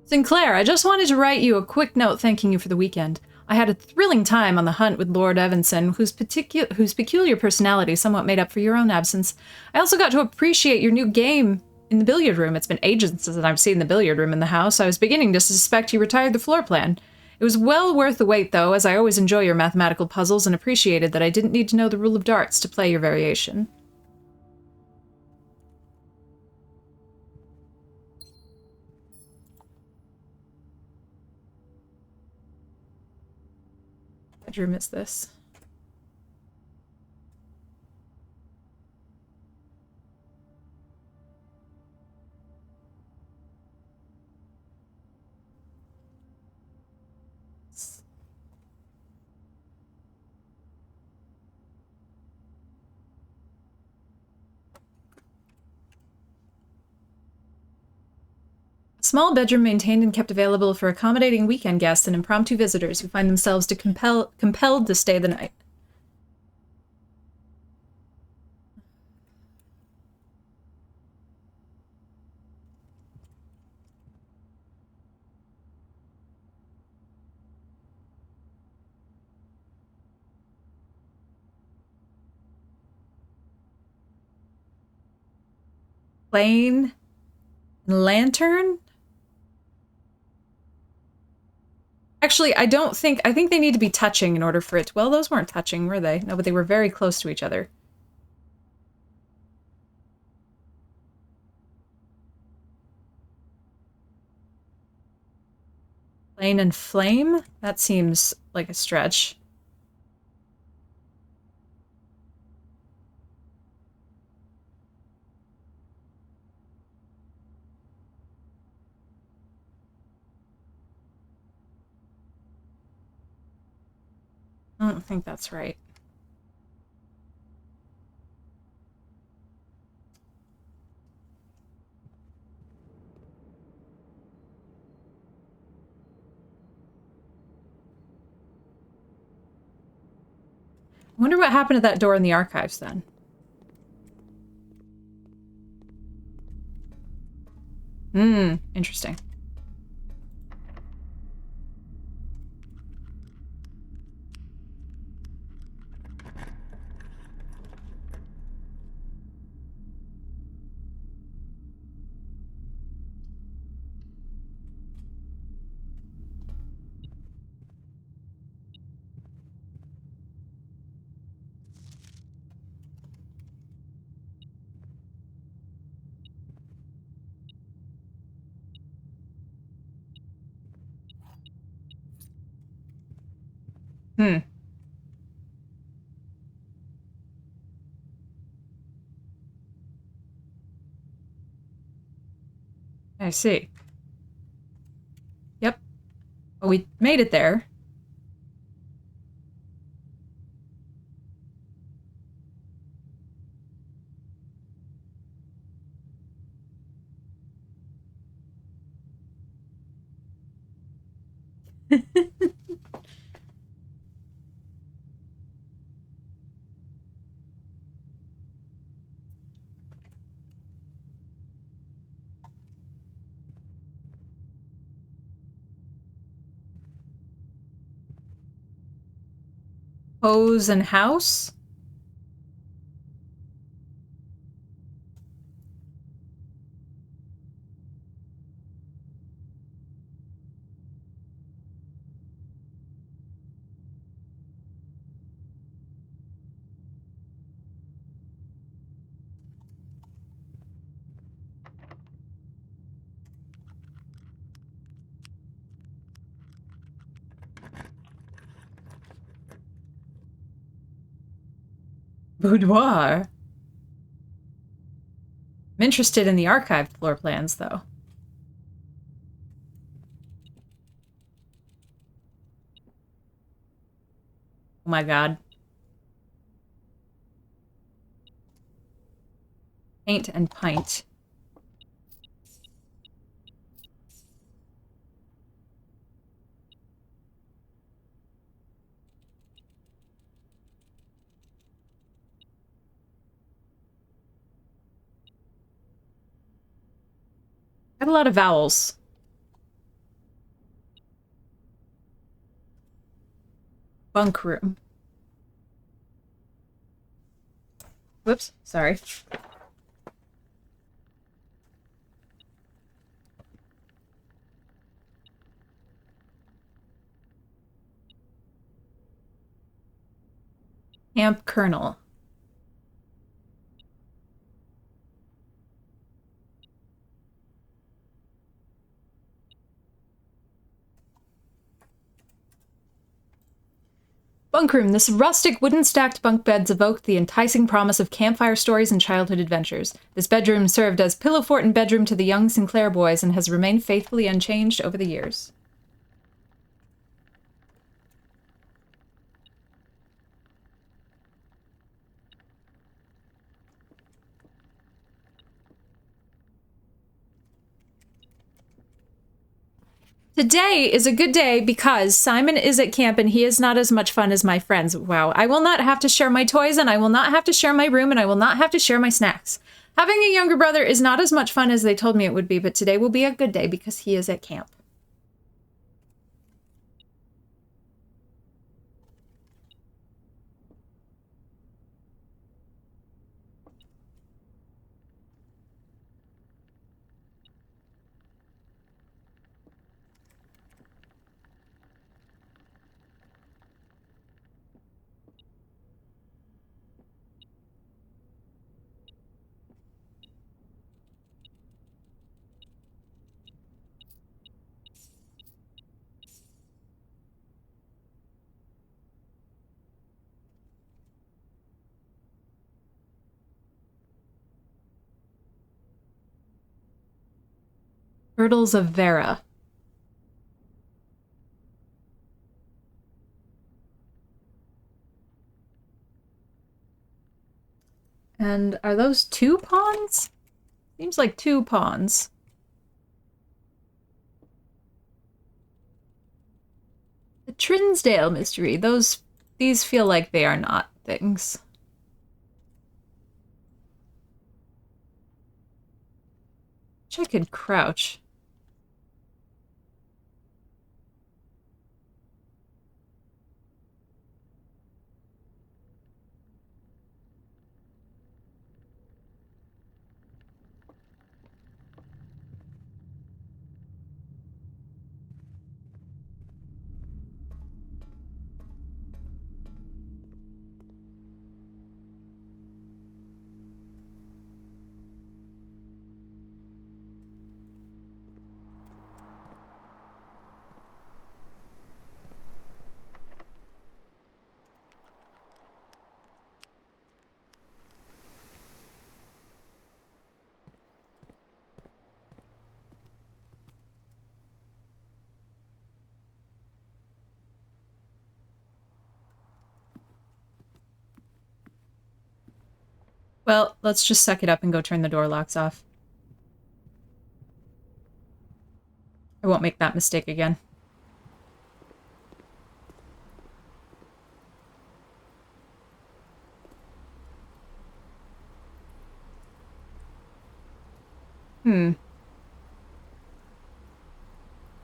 Sinclair, I just wanted to write you a quick note thanking you for the weekend. I had a thrilling time on the hunt with Lord Evanson, whose peculiar personality somewhat made up for your own absence. I also got to appreciate your new game in the billiard room. It's been ages since I've seen the billiard room in the house. I was beginning to suspect you retired the floor plan. It was well worth the wait, though, as I always enjoy your mathematical puzzles and appreciated that I didn't need to know the rule of darts to play your variation. What bedroom is this? Small bedroom maintained and kept available for accommodating weekend guests and impromptu visitors who find themselves compelled to stay the night. Plain lantern? Actually, I think they need to be touching in order for it to, well, those weren't touching, were they? No, but they were very close to each other. Plain and flame? That seems like a stretch. I don't think that's right. I wonder what happened to that door in the archives then. Interesting. I see. Yep. Well, we made it there. Hose and house? Boudoir. I'm interested in the archived floor plans, though. Oh my god. Paint and pint. Got a lot of vowels. Bunk room. Whoops, sorry. Camp Colonel. Bunk room. This rustic wooden stacked bunk beds evoked the enticing promise of campfire stories and childhood adventures. This bedroom served as pillow fort and bedroom to the young Sinclair boys and has remained faithfully unchanged over the years. Today is a good day because Simon is at camp and he is not as much fun as my friends. Wow. I will not have to share my toys and I will not have to share my room and I will not have to share my snacks. Having a younger brother is not as much fun as they told me it would be, but today will be a good day because he is at camp. Hurdles of Vera. And are those 2 pawns? Seems like 2 pawns. The Trinsdale mystery. These feel like they are not things. Wish I could crouch. Well, let's just suck it up and go turn the door locks off. I won't make that mistake again.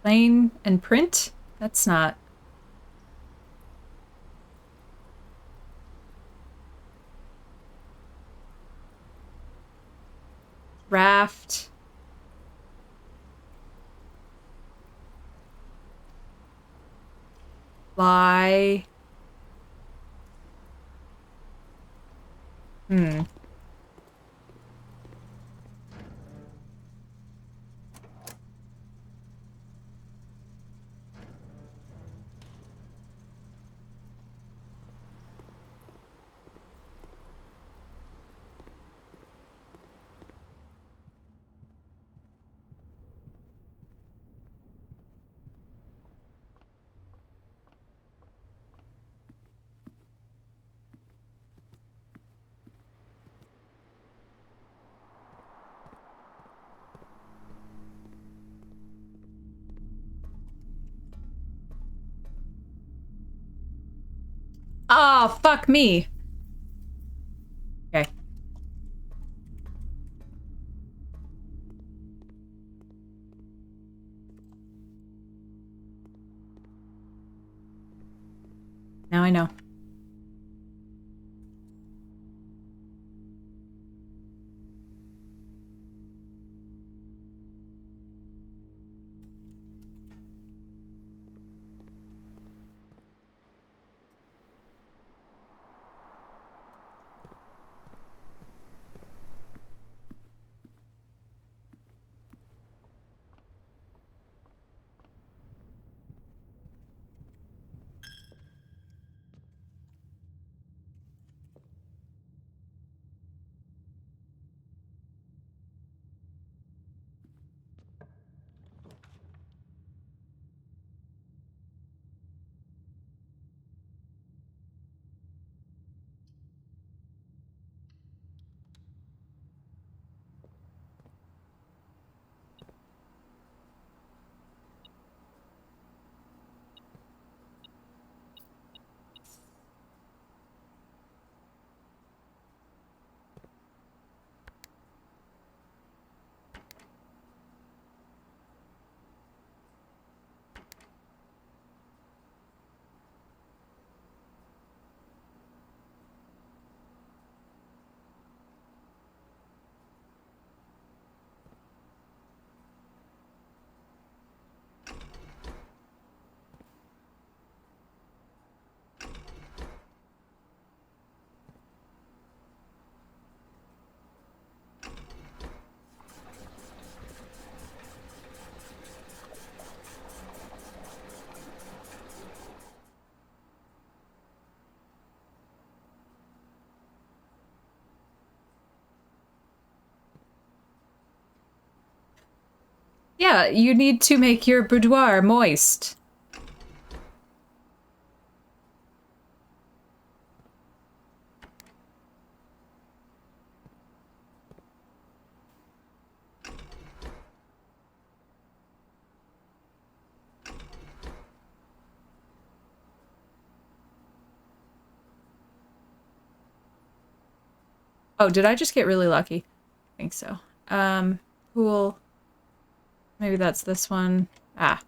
Plain and print? That's not... Raft. Fly. Oh, fuck me. Okay. Now now, I know. Yeah, you need to make your boudoir moist. Oh, did I just get really lucky? I think so. Pool. Maybe that's this one. Ah.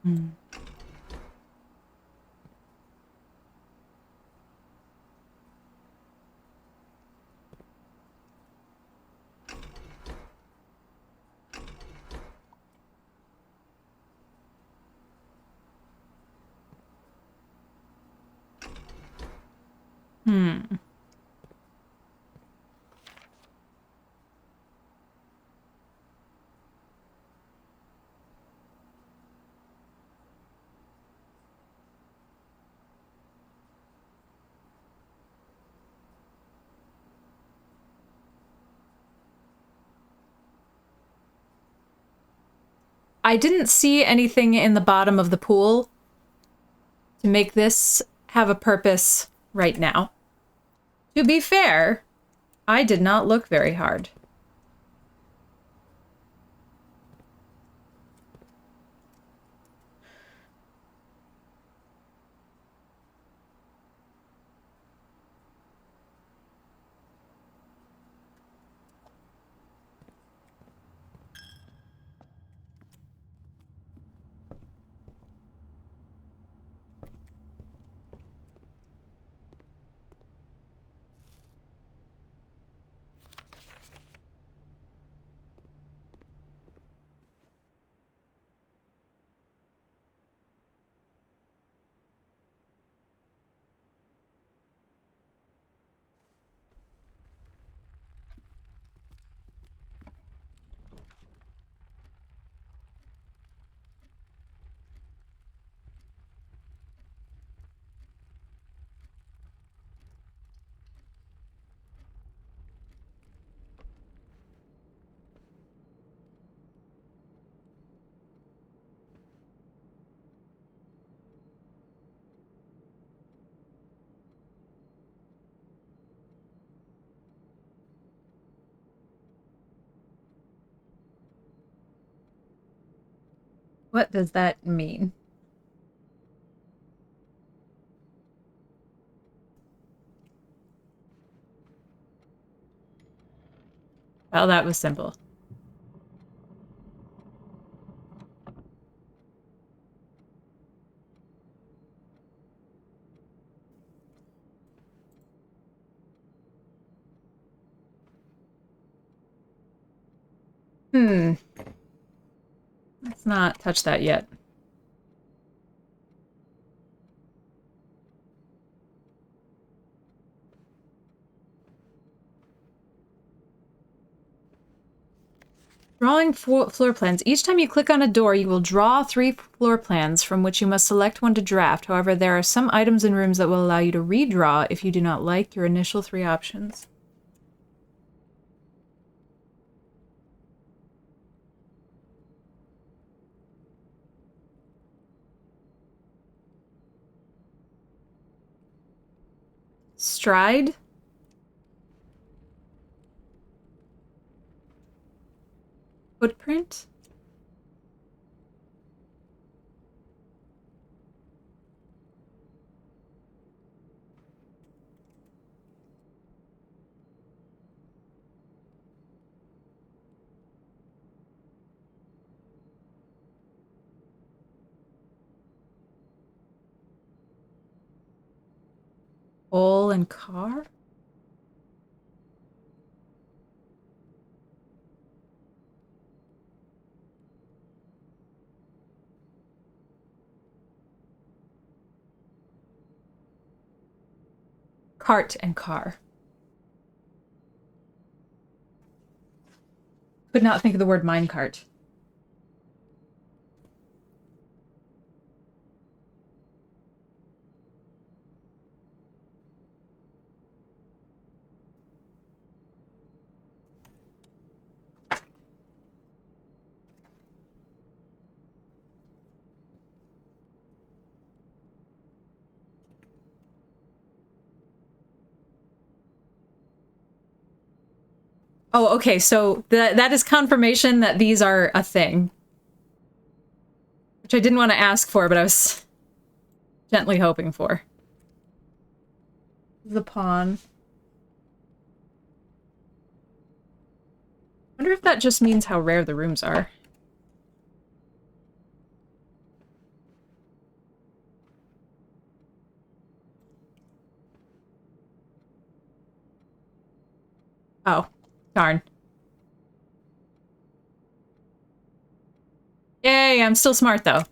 Hmm. Hmm. I didn't see anything in the bottom of the pool to make this have a purpose right now. To be fair, I did not look very hard. What does that mean? Well, that was simple. Let's not touch that yet. Drawing floor plans. Each time you click on a door, you will draw 3 floor plans from which you must select one to draft. However, there are some items in rooms that will allow you to redraw if you do not like your initial 3 options. Stride? Footprint? Hole and car? Cart and car. Could not think of the word minecart. Oh, okay, so that is confirmation that these are a thing. Which I didn't want to ask for, but I was gently hoping for. The pawn. I wonder if that just means how rare the rooms are. Oh, darn. Yay, I'm still smart, though.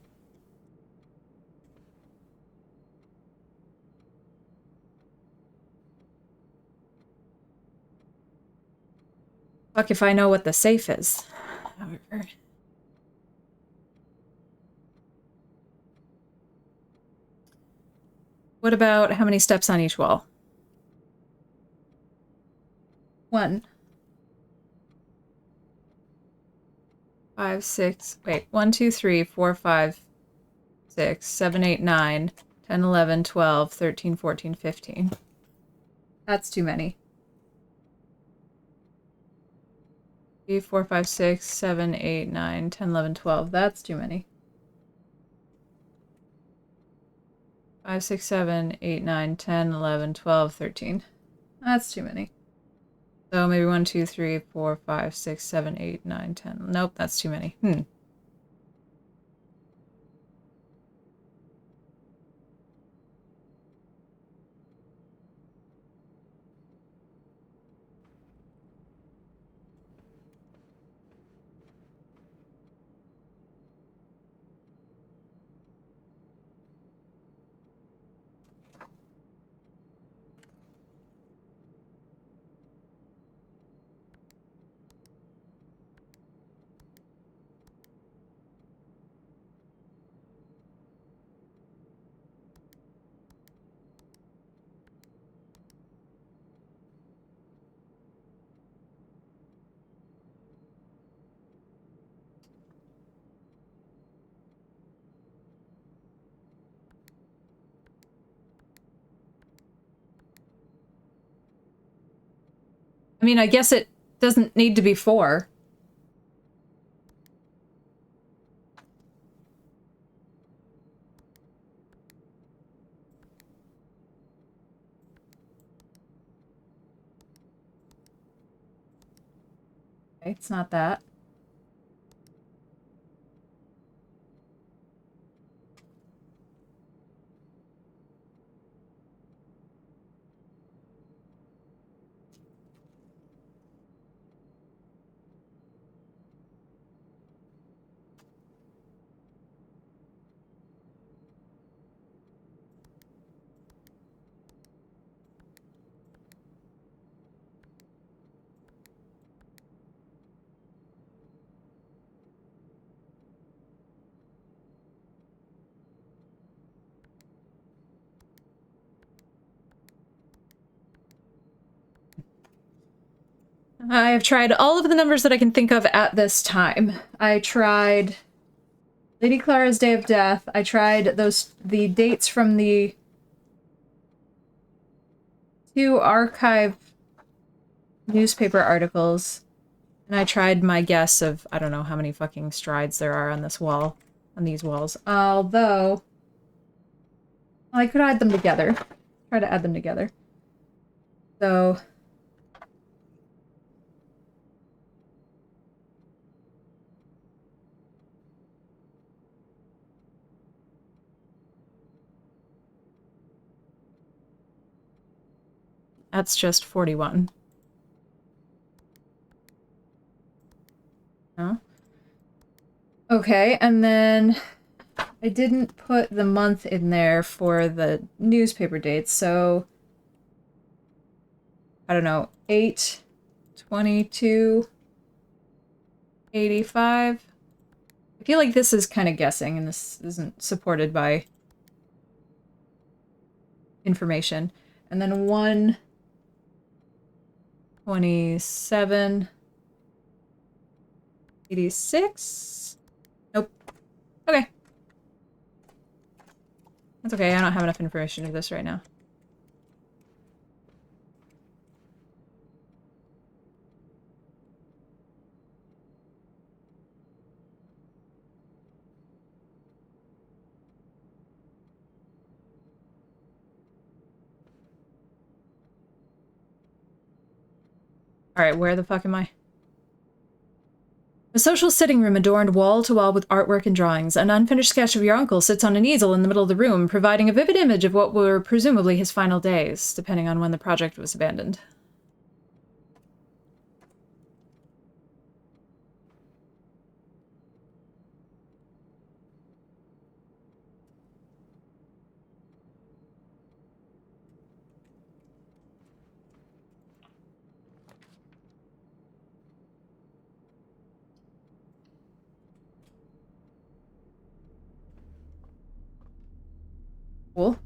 Fuck if I know what the safe is. However. What about how many steps on each wall? 1. 5, 6. Wait. 1, 2, 3, 4, 5, 6, 7, 8, 9, 10, 11, 12, 13, 14, 15. That's too many. 3, 4, 5, 6, 7, 8, 9, 10, 11, 12. That's too many. 5, 6, 7, 8, 9, 10, 11, 12, 13. That's too many. So maybe 1, 2, 3, 4, 5, 6, 7, 8, 9, 10. Nope, that's too many. I mean, I guess it doesn't need to be 4. It's not that. I have tried all of the numbers that I can think of at this time. I tried Lady Clara's Day of Death. I tried the dates from the 2 archive newspaper articles. And I tried my guess of, I don't know how many fucking strides there are on this wall, on these walls. Although, I could add them together. Try to add them together. So, that's just 41. No? Okay, and then I didn't put the month in there for the newspaper dates, so I don't know, 8/22/85. I feel like this is kind of guessing, and this isn't supported by information. And then 1/27/86. Nope. Okay. That's okay, I don't have enough information for this right now. Alright, where the fuck am I? A social sitting room adorned wall to wall with artwork and drawings. An unfinished sketch of your uncle sits on an easel in the middle of the room, providing a vivid image of what were presumably his final days, depending on when the project was abandoned. Cool.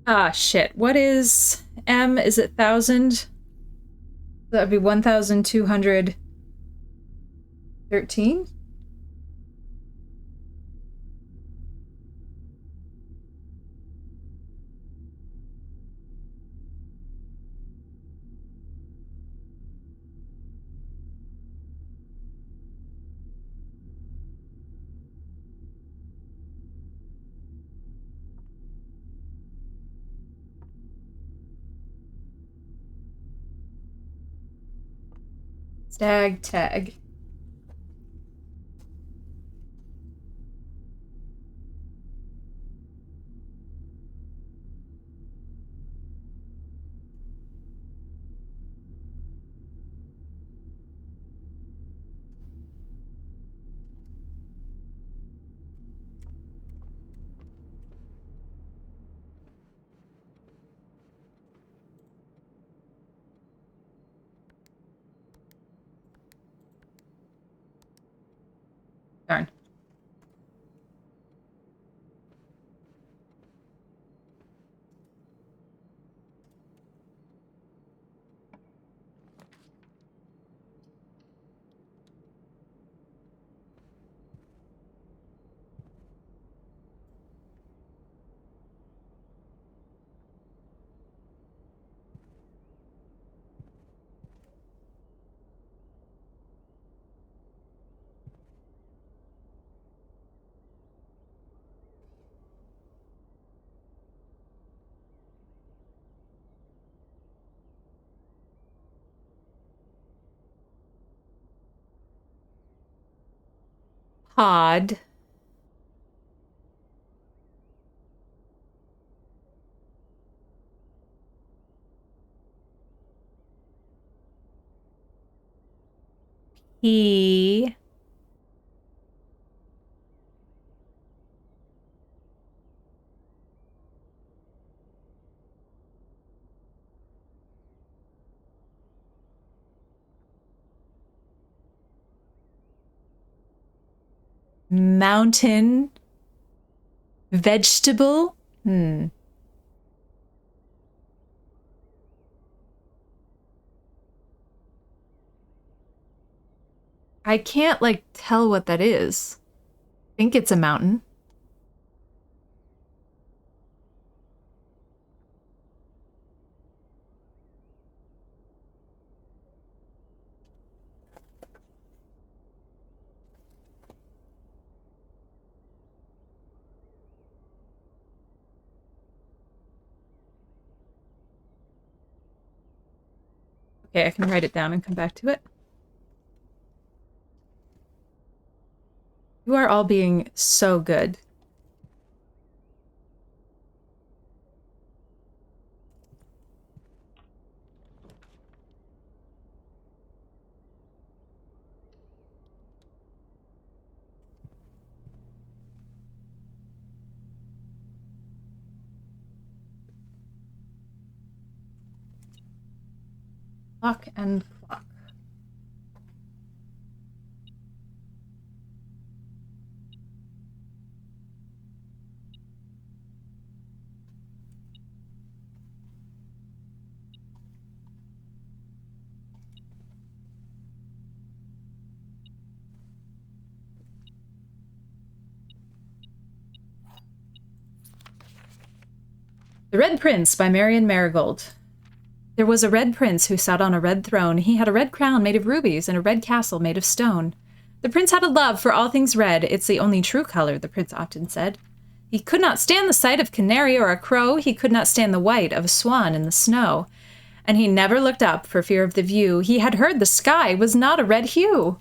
Ah, shit. What is M? Is it 1,000? That would be 1,213? Stag tag. pod. He mountain vegetable. I can't like tell what that is. I think it's a mountain. Okay, I can write it down and come back to it. You are all being so good. Clock and clock. The Red Prince by Marion Marigold. There was a red prince who sat on a red throne. He had a red crown made of rubies and a red castle made of stone. The prince had a love for all things red. It's the only true color, the prince often said. He could not stand the sight of canary or a crow. He could not stand the white of a swan in the snow. And he never looked up for fear of the view. He had heard the sky was not a red hue.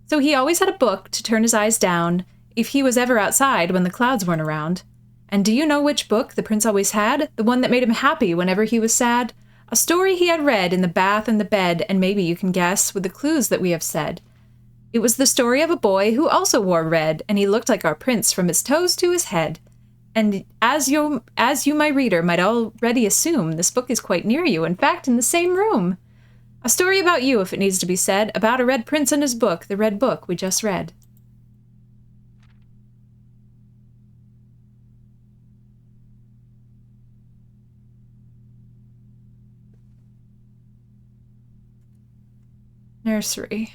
So he always had a book to turn his eyes down if he was ever outside when the clouds weren't around. And do you know which book the prince always had? The one that made him happy whenever he was sad? A story he had read in the bath and the bed, and maybe you can guess with the clues that we have said. It was the story of a boy who also wore red, and he looked like our prince from his toes to his head. And as you, my reader, might already assume, this book is quite near you, in fact, in the same room. A story about you, if it needs to be said, about a red prince and his book, the red book we just read. Nursery.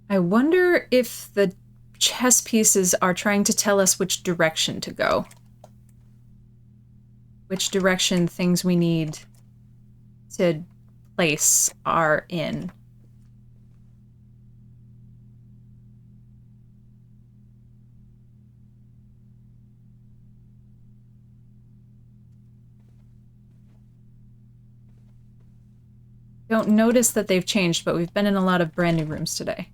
I wonder if the chess pieces are trying to tell us which direction to go. Which direction things we need to place are in. Don't notice that they've changed, but we've been in a lot of brand new rooms today.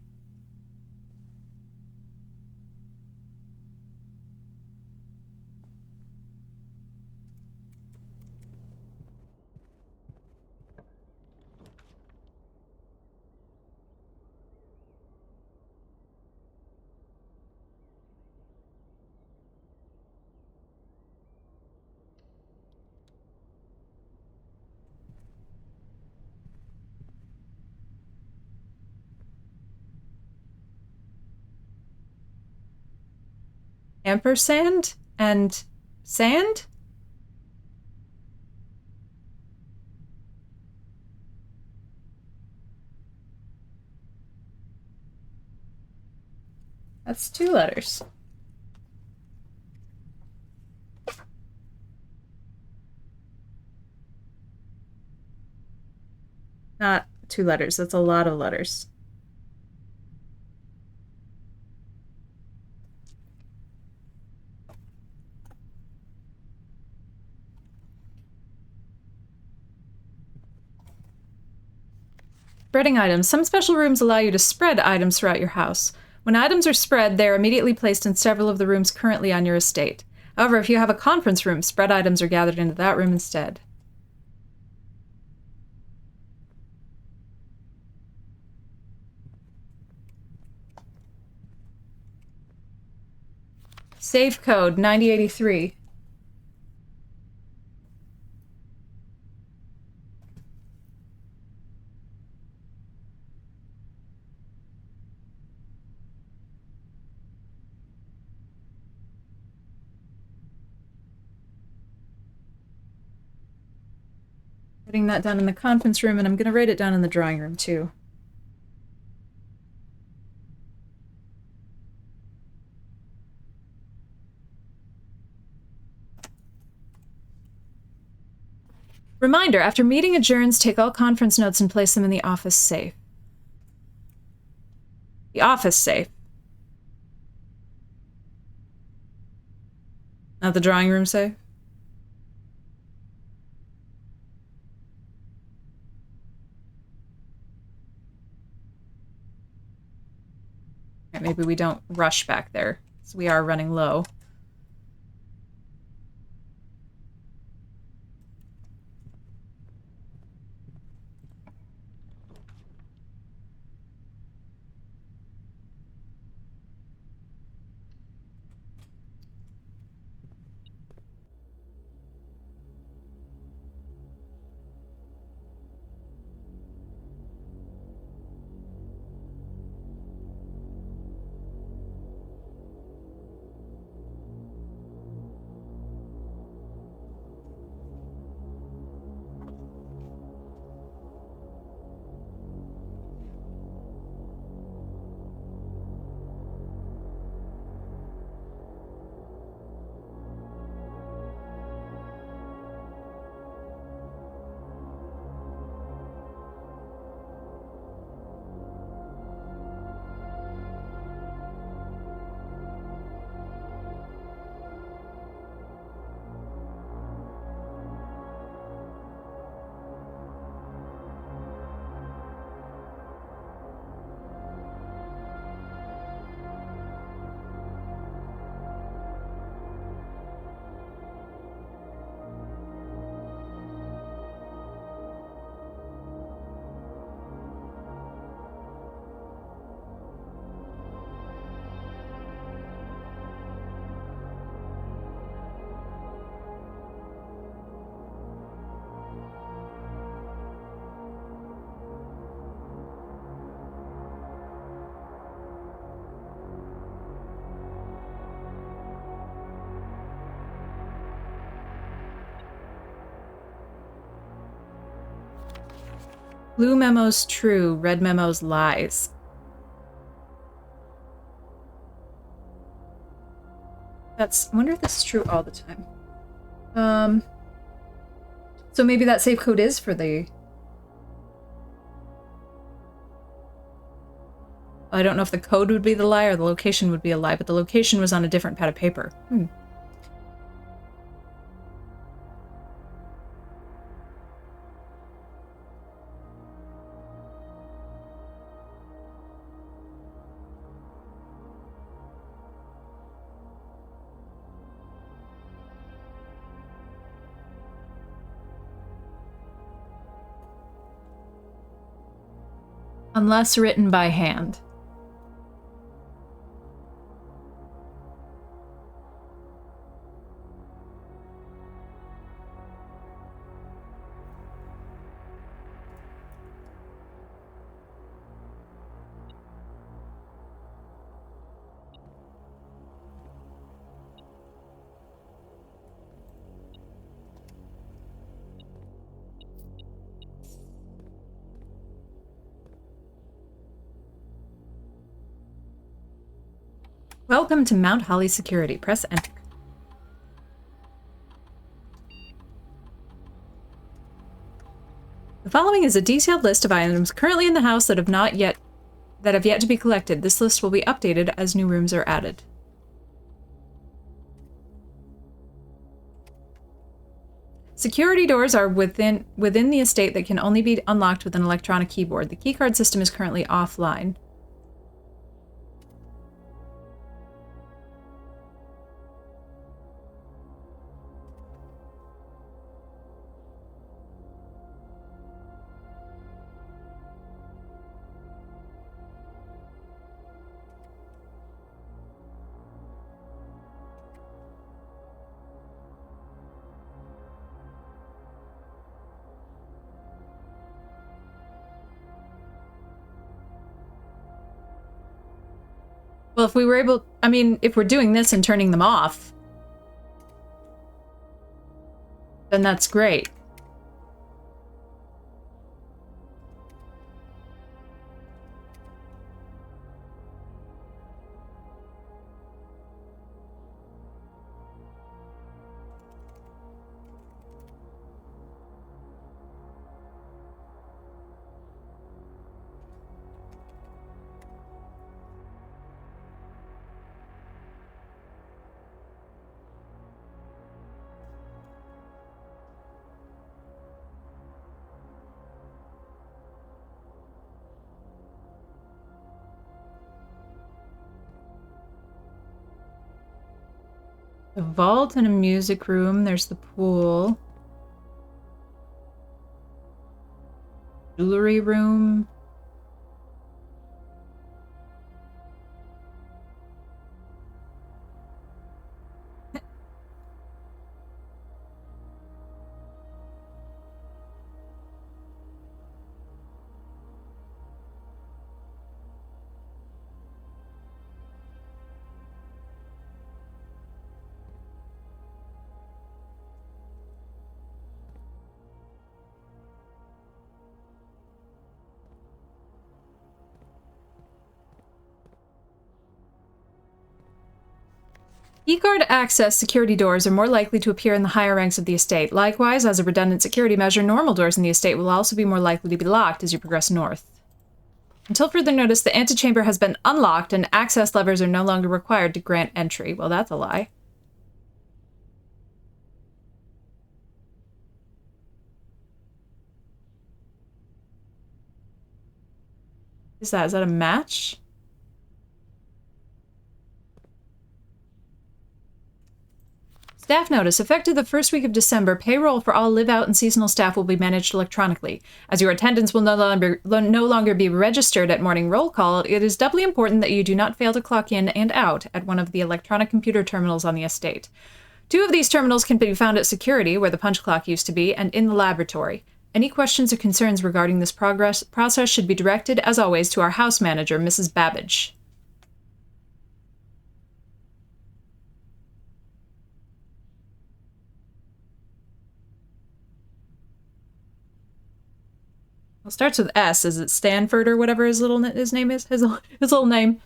Ampersand and sand? That's 2 letters. Not 2 letters. That's a lot of letters. Spreading items. Some special rooms allow you to spread items throughout your house. When items are spread, they are immediately placed in several of the rooms currently on your estate. However, if you have a conference room, spread items are gathered into that room instead. Save code 9083. Putting that down in the conference room, and I'm going to write it down in the drawing room, too. Reminder, after meeting adjourns, take all conference notes and place them in the office safe. The office safe. Not the drawing room safe? Maybe we don't rush back there, so we are running low. Blue memo's true, red memo's lies. I wonder if this is true all the time. So maybe that save code is for the... I don't know if the code would be the lie or the location would be a lie, but the location was on a different pad of paper. Unless written by hand. Welcome to Mount Holly Security. Press enter. The The following is a detailed list of items currently in the house that have yet to be collected. This list will be updated as new rooms are added. Security doors are within the estate that can only be unlocked with an electronic keyboard. The keycard system is currently offline. Well, if we were able... I mean, if we're doing this and turning them off, then that's great. The vault and a music room. There's the pool. Jewelry room. Keycard access security doors are more likely to appear in the higher ranks of the estate. Likewise, as a redundant security measure, normal doors in the estate will also be more likely to be locked as you progress north. Until further notice, the antechamber has been unlocked and access levers are no longer required to grant entry. Well, that's a lie. Is that a match? Staff notice. Effective the first week of December, payroll for all live-out and seasonal staff will be managed electronically. As your attendance will no longer be registered at morning roll call, it is doubly important that you do not fail to clock in and out at one of the electronic computer terminals on the estate. 2 of these terminals can be found at security, where the punch clock used to be, and in the laboratory. Any questions or concerns regarding this process should be directed, as always, to our house manager, Mrs. Babbage. It starts with S. Is it Stanford or whatever his name is? His little name.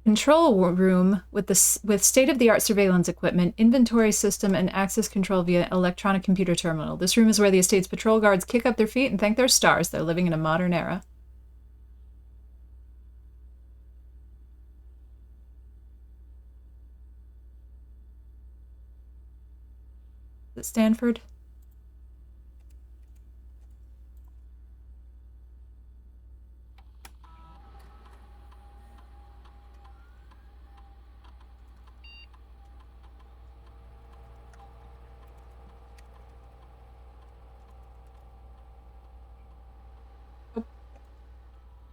Control room with state-of-the-art surveillance equipment, inventory system, and access control via electronic computer terminal. This room is where the estate's patrol guards kick up their feet and thank their stars. They're living in a modern era. Is it Stanford?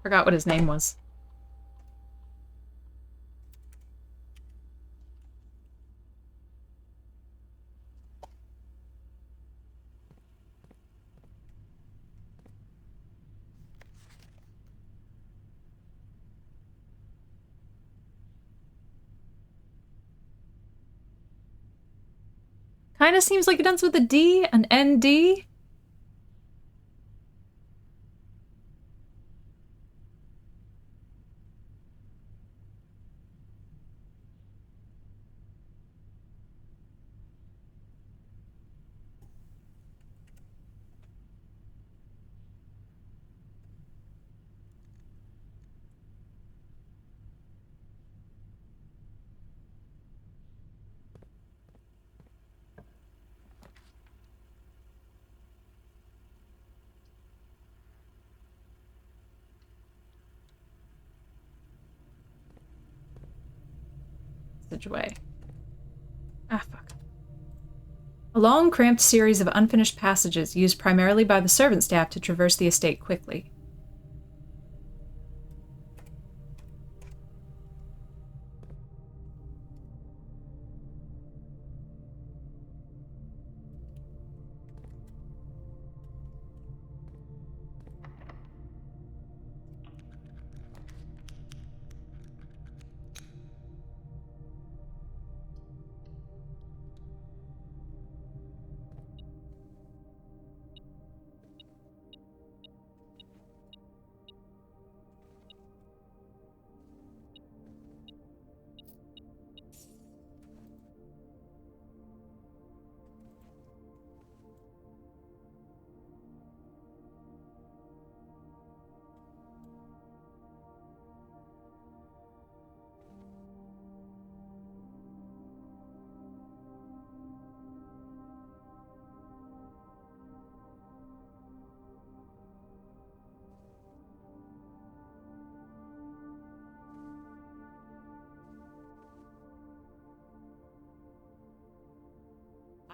Forgot what his name was. Kind of seems like it ends with a D, an ND. Away. Ah, fuck. A long, cramped series of unfinished passages used primarily by the servant staff to traverse the estate quickly.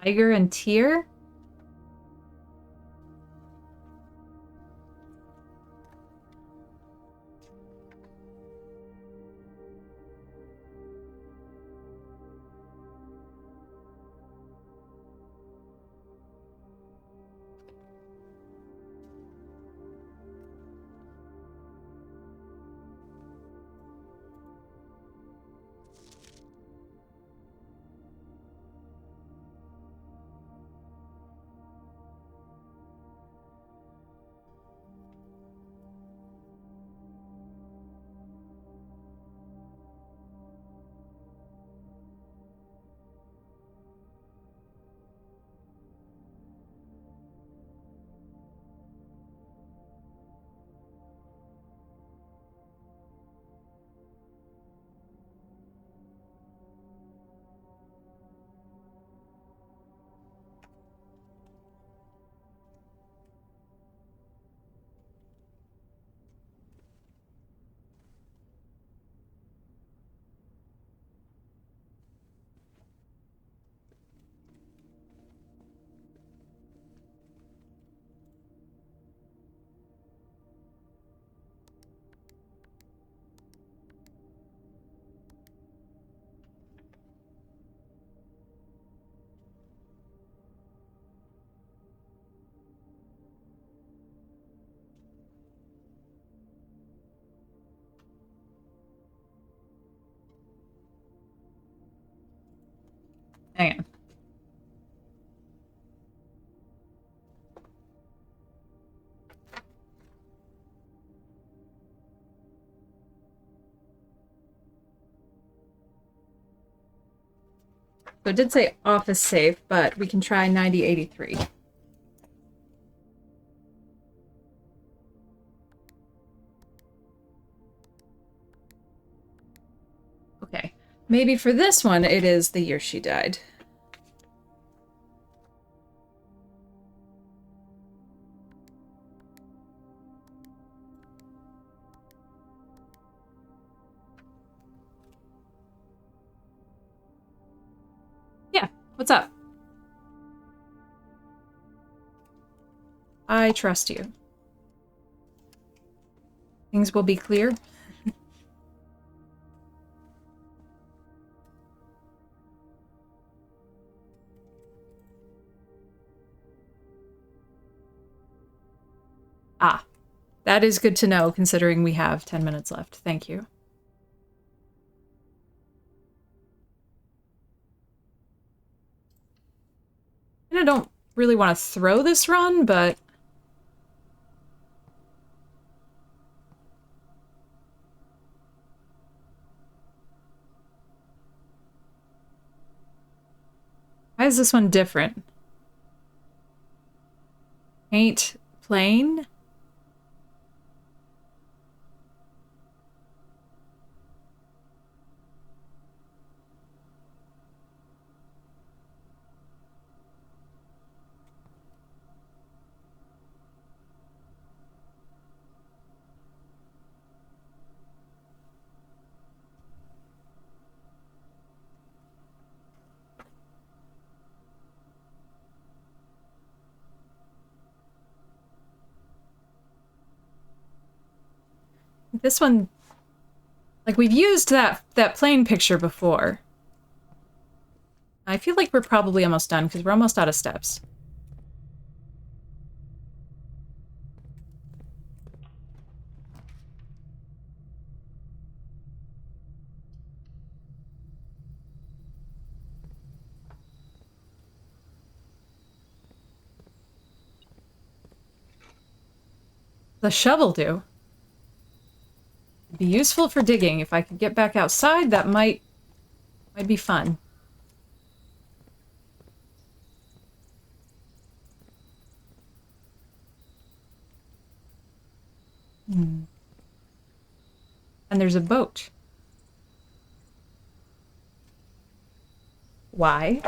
Tiger and Tyr? Hang on. So it did say office safe, but we can try 9083. Okay. Maybe for this one, it is the year she died. Yeah, what's up? I trust you. Things will be clear. Ah, that is good to know, considering we have 10 minutes left. Thank you. I don't really want to throw this run, but... Why is this one different? Paint plain? This one, like, we've used that plane picture before. I feel like we're probably almost done because we're almost out of steps. The shovel do. Be useful for digging. If I could get back outside, that might be fun. And there's a boat. Why?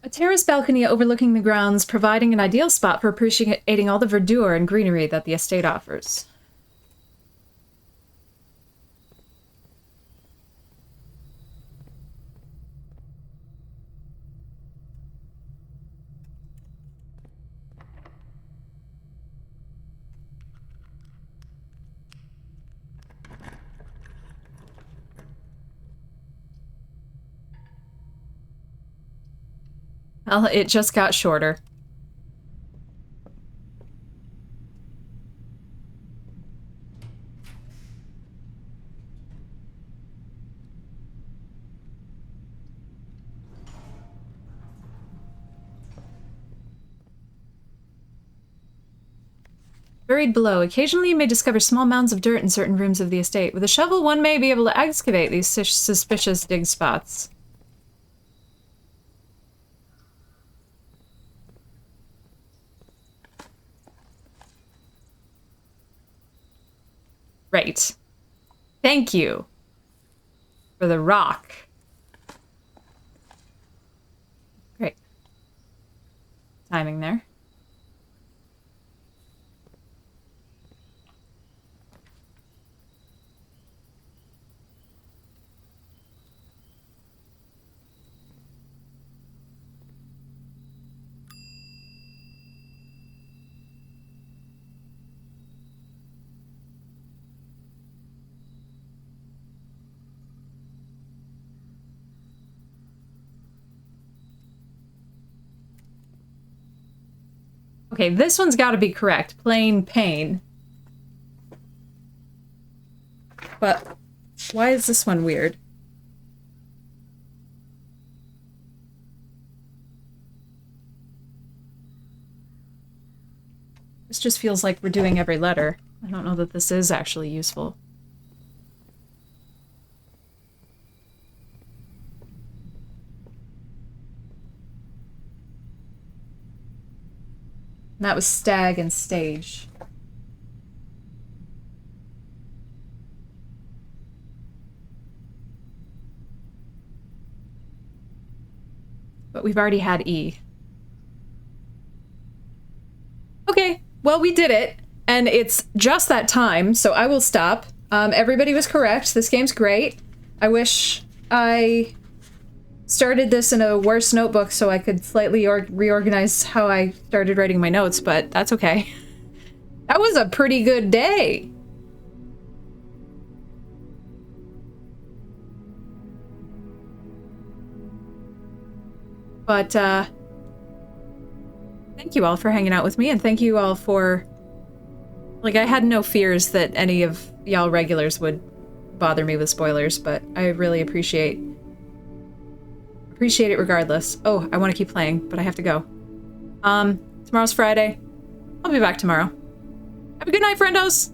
A terrace balcony overlooking the grounds, providing an ideal spot for appreciating all the verdure and greenery that the estate offers. Well, it just got shorter. Buried below. Occasionally you may discover small mounds of dirt in certain rooms of the estate. With a shovel, one may be able to excavate these suspicious dig spots. Right. Thank you for the rock. Great. Timing there. Okay, this one's got to be correct. Plain pain. But why is this one weird? This just feels like we're doing every letter. I don't know that this is actually useful. And that was stag and stage. But we've already had E. Okay, well, we did it. And it's just that time, so I will stop. Everybody was correct. This game's great. I wish I started this in a worse notebook so I could slightly reorganize how I started writing my notes, but that's okay. That was a pretty good day. But, thank you all for hanging out with me, and thank you all for... Like, I had no fears that any of y'all regulars would bother me with spoilers, but I really appreciate it regardless. Oh, I want to keep playing, but I have to go. Tomorrow's Friday. I'll be back tomorrow. Have a good night, friendos!